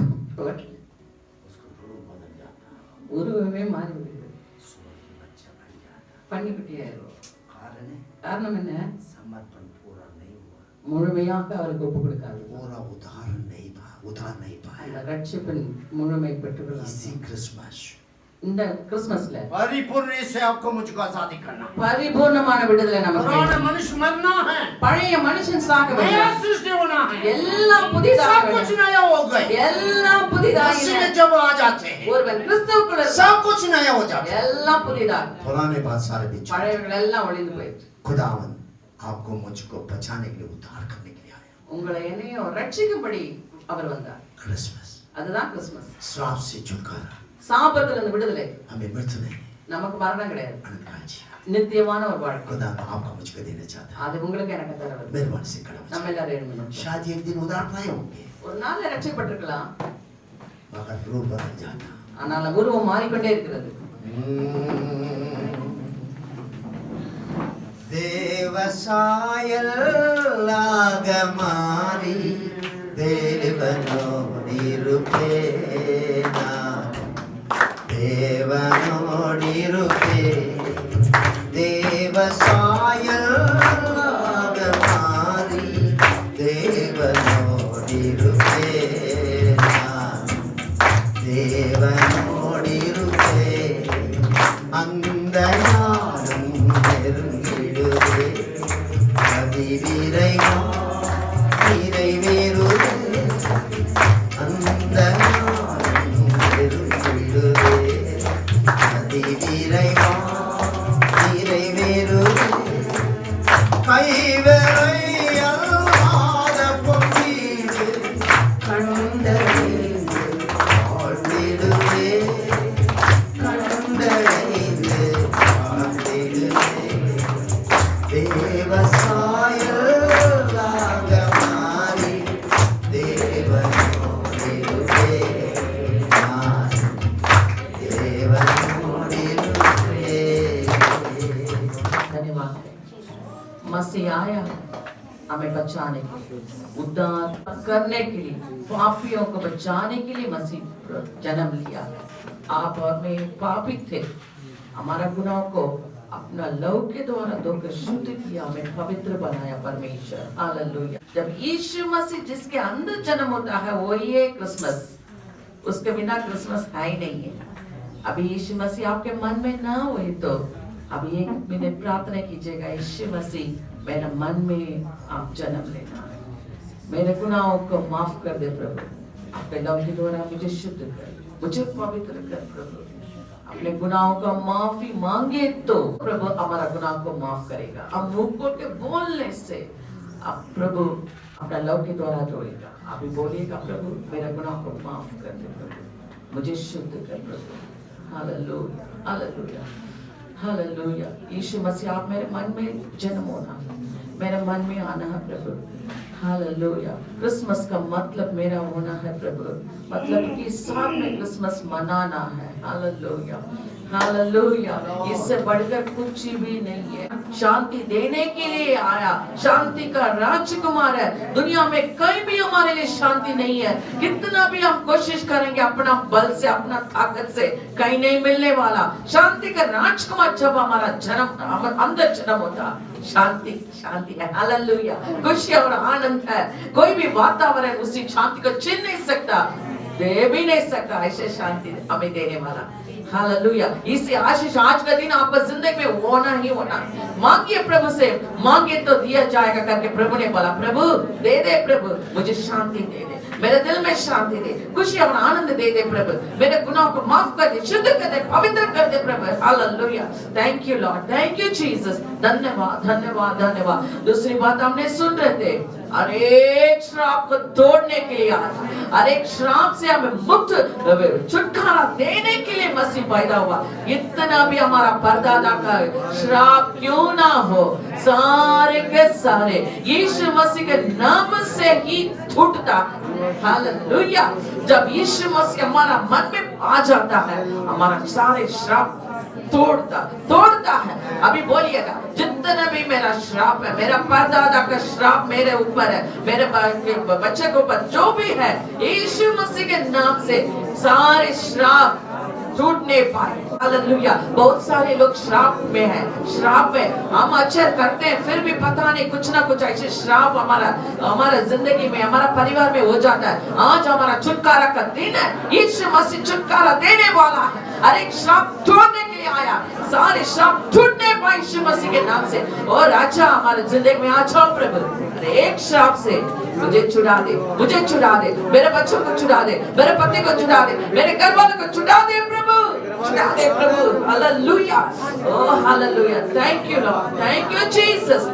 उसको रूप बदल जाता, உருவமே மாறி விடுது, सुअर के बच्चा बन जाता। பன்னிக்குட்டி ஆயிடும். कारण है காரணம் என்ன? समर्पण पूरा नहीं हुआ, முழுமையாக அவருக்கு ஒப்பு கொடுக்காது. पूरा उधार नहीं पाया। அந்த ரட்சிப்பின் முழுமை பெற்றுக்கொள்ள इसी क्रिसमस இந்த கிறிஸ்மஸ்ல परिपूर्ण से आपको मुझको आजादी करना, பரிபூர்ணமான விடுதலை நமக்கு पुराना வேண்டும். मनुष्य मरना है, பழைய மனுஷன் சாக नया வேண்டும். सृष्टि होना है, எல்லாம் புதிதாக सब कुछ வேண்டும். नया हो गए। எல்லாம் புதிதாக मसीह में जब आ जाते हैं ஒருவன் கிறிஸ்துவுக்குள்ள இருந்தால் सब कुछ नया हो जाता है। எல்லாம் புதிதாக, पुराने बात सारे बीच, பழையவர்கள் எல்லாம் ஒளிந்து போயிடுச்சு. खुदावन आपको मुझको बचाने के लिए, उद्धार करने के लिए आया। உங்களை என்னையும் ரட்சிக்கும்படி அவர் வந்தார். क्रिसमस அதுதான் கிறிஸ்மஸ். श्राप से छुटकारा, சாபத்திலிருந்து விடுதலை. हमें मृत्यु नहीं, நமக்கு மரணம் கிடையாது, अनंत काल जीना। நித்தியமான ஒரு வாழ்க்கை. खुदा आपको मुझको देना चाहता है, அது உங்களுக்கு எனக்கு தருவது. मेहरबानी से करो। நம்ம எல்லாரும் எழும்பணும். शायद एक दिन उधार पाए होंगे, ஒரு நாள்ல ரட்சிக்கப்பட்டிருக்கலாம், मगर रूप बदल जाता। ஆனால் உருவம் மாறிக்கொண்டே இருக்கிறது. देवसायल्लागमारी देवनोडिरुपेना, देवनोडिरुपे, देवसायल्लागमारी देवनोडिरुपेना, देवनोडिरुपे, अंदयानं நெருங்கிடுவே, அதிவிரைவா நிறைவேறுவே, அந்த நாளும் நெருங்கிடுவே, அதிவிரைவா நிறைவேறுவே, கைவரை அல்லாத பொன்னீடு கண்டறிந்து வாழ்ந்திடுவே, கண்டறிந்து வாழ்ந்திடுவே, தேவசாயல்லாகமாரி தேவனோடிருப்பே, நான் தேவனோடிருப்பே। धन्यवाद। मसीह आया हमें बचाने के लिए, उद्धार करने के लिए, पापियों को बचाने के लिए मसीह जन्म लिया। आप और मैं पापी थे, हमारा गुनाह को अपना लहू के द्वारा धोकर शुद्ध किया, हमें पवित्र बनाया परमेश्वर। हालेलुया। जब यीशु मसीह जिसके अंदर जन्म होता है वही है क्रिसमस, उसके बिना क्रिसमस है ही नहीं है। अभी यीशु मसीह आपके मन में ना हुए तो अभी 1 मिनट प्रार्थना कीजिएगा, यीशु मसीह मेरे मन में आप जन्म लेना, मेरे गुनाहों को माफ कर दे प्रभु, आपके लहू के द्वारा मुझे शुद्ध कर, मुझे पवित्र कर प्रभु। अपने गुनाहों का माफी मांगे तो प्रभु हमारा गुनाह को माफ करेगा। अब मुंह खोल के बोलने से अब प्रभु अपना लहू के द्वारा जोड़ेगा। आप भी बोलिएगा, प्रभु मेरा गुनाह को माफ कर दे प्रभु, मुझे शुद्ध कर प्रभु। Hallelujah, hallelujah, hallelujah. यीशु मसीह आप मेरे मन में जन्म होना, मेरे मन में आना है प्रभु। हालेलुया। क्रिसमस का मतलब मेरा होना है प्रभु, मतलब कि साथ में क्रिसमस मनाना है। Hallelujah, hallelujah. इससे बढ़कर कुछ भी नहीं है। शांति देने के लिए आया, शांति का राजकुमार है। दुनिया में कहीं भी हमारे लिए शांति नहीं है। कितना भी हम कोशिश करेंगे अपना बल से, अपना ताकत से, कहीं नहीं मिलने वाला। शांति का राजकुमार जब हमारा जन्म अंदर जन्म होता, शांति शांति है। हालेलुया। खुशी और आनंद है। कोई भी वातावरण उसी शांति को छीन नहीं सकता, दे भी नहीं सकता। ऐसे शांति हमें देने वाला। हालेलुया। इसी आशीष आज का दिन आपका जिंदगी में होना ही होना। मांगिए प्रभु से, मांगे तो दिया जाएगा करके प्रभु ने बोला। प्रभु दे दे, प्रभु मुझे शांति दे दे, मेरे दिल में शांति दे, खुशी और आनंद दे दे प्रभु, मेरे गुनाहों को माफ कर दे, शुद्ध कर दे, पवित्र कर दे प्रभु। Hallelujah. Thank you lord, thank you Jesus. धन्यवाद, धन्यवाद, धन्यवाद। दूसरी बात हमने सुन रहे थे, हर एक श्राप को तोड़ने के लिए आया, हर एक श्राप से हमें मुक्त छुटकारा देने के लिए मसीह पैदा हुआ। इतना भी हमारा परदादा का श्राप क्यों ना हो, सारे के सारे यीशु मसीह के नाम से ही टूटता। हालेलुया। जब यीशु मसीह हमारा मन में आ जाता है, हमारा सारे श्राप तोड़ता है। अभी बोलिएगा, जितना भी मेरा श्राप है, मेरा परदादा का श्राप मेरे ऊपर है, मेरे बच्चे के ऊपर जो भी है, यीशु मसीह के नाम से सारे श्राप टूटने पाए। हालेलुया। बहुत सारे लोग श्राप में हैं, श्राप में हम अच्छे करते हैं फिर भी पता नहीं कुछ ना कुछ ऐसे श्राप हमारा जिंदगी में, हमारा परिवार में हो जाता है। आज हमारा छुटकारा का दिन है, यीशु मसीह छुटकारा देने वाला है। हर एक श्राप तोड़ने के लिए आया, सारे श्राप टूटने पाए यीशु मसीह के नाम से। और राजा हमारे जिंदगी में आ जाओ प्रभु, हर एक श्राप से मुझे छुड़ा दे, मुझे छुड़ा दे, मेरे बच्चों को छुड़ा दे, मेरे पति को छुड़ा दे, मेरे घर वालों को छुड़ा दे प्रभु, छुड़ा दे प्रभु। Hallelujah, oh hallelujah. Thank you lord, thank you Jesus.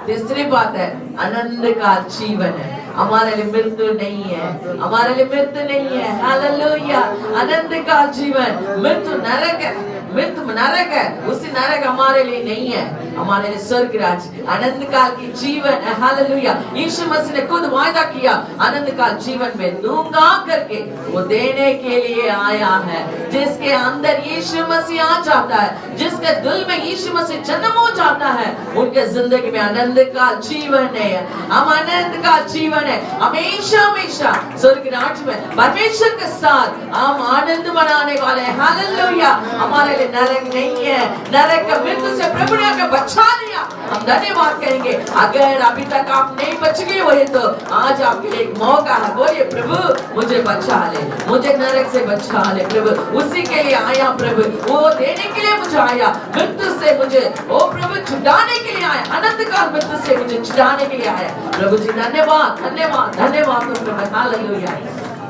तीसरी बात है, आनंद का जीवन है। हमारे लिए मृत्यु नहीं है, हमारे लिए मृत्यु नहीं है। हालेलुया। आनंद का जीवन, मृत्यु नरक है, मृत्यु नरक है, उसी नरक हमारे लिए नहीं है, हमारे लिए स्वर्ग राज्य आनंद काल की जीवन है। हालेलुया। यीशु मसीह ने खुद वायदा किया, आनंद काल जीवन में दूंगा करके, वो देने के लिए आया है। जिसके अंदर यीशु मसीह आ जाता है, जिसके दिल में यीशु मसीह जन्म हो जाता है, उनके जिंदगी में आनंद का जीवन है। हम आनंद का जीवन है, हमेशा हमेशा स्वर्ग राज्य में परमेश्वर के साथ हम आनंद मनाने वाले हैं। हालेलुया। हमारे लिए नरक नहीं है, नरक का मृत्यु से प्रभु ने हमें बचा लिया। हम धन्यवाद करेंगे। अगर अभी तक आप नहीं बच गए हुए तो आज आपके लिए एक मौका है। बोलिए, प्रभु मुझे बचा ले, मुझे नरक से बचा ले प्रभु। उसी के लिए आया प्रभु, वो देने के लिए मुझे आया, मृत्यु से मुझे ओ प्रभु छुड़ाने के लिए आया, अनंत काल मृत्यु से मुझे छुड़ाने के लिए आया। प्रभु जी धन्यवाद, धन्यवाद, धन्यवाद प्रभु। हालेलुया,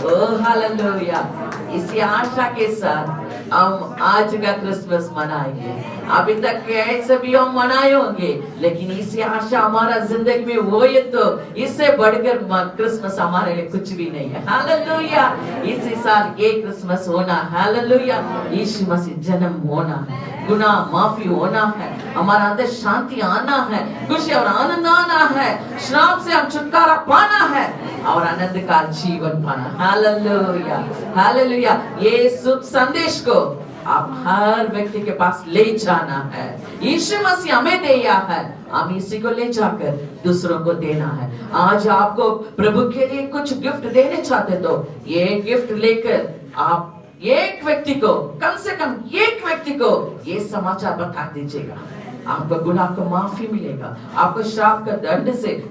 ओ हालेलुया। इसी आशा के साथ हम आज का क्रिसमस मनाएंगे। अभी तक ऐसे भी हम मनाए होंगे, लेकिन इसी आशा हमारा जिंदगी में वो ये तो इससे बढ़कर क्रिसमस हमारे लिए कुछ भी नहीं है। हालेलुया। इसी साल ये क्रिसमस होना, हालेलुया, यीशु मसीह जन्म होना है, गुनाह माफी होना है, हमारा अंदर शांति आना है, खुशी और आनंद आना है, श्राप से हम छुटकारा पाना है और आनंद का जीवन पाना। Hallelujah, hallelujah. ये शुभ संदेश को आप हर व्यक्ति के पास ले जाना है। यीशु मसीह हमें दिया है, हम इसी को ले जाकर दूसरों को देना है। आज आपको प्रभु के लिए कुछ गिफ्ट देने चाहते तो ये गिफ्ट लेकर आप एक व्यक्ति को, कम से कम एक व्यक्ति को ये समाचार बता दीजिएगा, आपको गुनाह को माफी मिलेगा, आपको श्राप का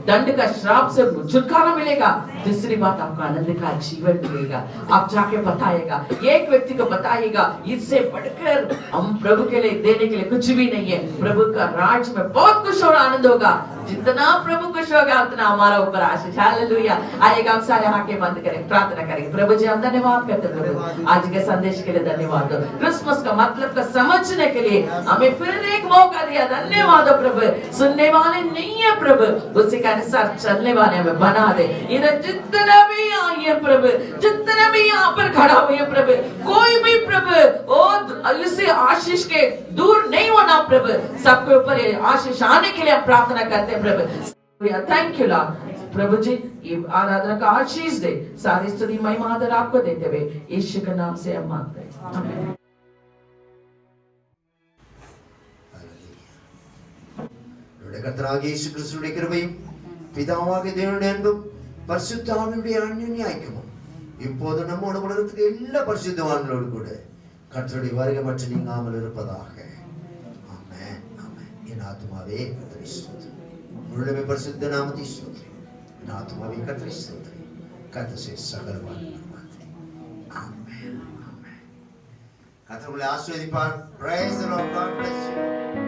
दंड का श्राप से छुटकारा मिलेगा। दूसरी बात, आपको आनंद का जीवन मिलेगा। आप जाके बताइएगा, एक व्यक्ति को बताइएगा, इससे बढ़कर हम प्रभु के लिए देने के लिए कुछ भी नहीं है। प्रभु का राज में बहुत कुछ और आनंद होगा। जितना प्रभु खुश होगा उतना हमारा ऊपर आशीष। हालेलुया। आइएगा, हम सारे आंखें बंद करें, प्रार्थना करेंगे। प्रभु जी, हम धन्यवाद करते हैं प्रभु, आज के संदेश के लिए धन्यवाद दो। क्रिसमस का मतलब का समझने के लिए हमें फिर एक मौका दिया, धन्यवाद हो प्रभु। सुनने वाले नहीं है प्रभु, उसी के अनुसार चलने वाले हमें बना दे। इधर जितना भी आई है प्रभु, जितना भी यहाँ पर खड़ा हुए है प्रभु, कोई भी प्रभु और इसे आशीष के दूर नहीं होना प्रभु, सबके ऊपर आशीष आने के लिए हम प्रार्थना करते हैं प्रभु। Thank you lord. प्रभु जी, ये आराधना का आशीष दे, सारी स्तुति महिमा आदर आपको देते हुए यीशु के नाम से हम मांगते हैं, आमीन। കർത്താവായ യേശു ക്രിസ്തുവിന്റെ കൃപയും പിതാവായ ദൈവത്തിന്റെ അൻപും പരിശുദ്ധാത്മാവിന്റെ അന്യോന്യ ഐക്യവും இப்போது நம்மோடு கூட இருக்கிற எல்லா பரிசுத்தவான்களோடு கூட கர்த்தருடைய வருகை மட்டும் நீங்காமல் இருப்பதாக. ஆமென், ஆமென். என் ஆத்துமாவே கர்த்தரை ஸ்தோத்திரி, முழுமை பரிசுத்த நாமத்தை ஸ்தோத்திரி. என் ஆத்துமாவே கர்த்தரை ஸ்தோத்திரி, கர்த்தர் செய்த சகல வார்த்தைகளை. ஆமென், ஆமென். கர்த்தர் உங்களை ஆசீர்வதிப்பார். Praise the Lord. God bless you.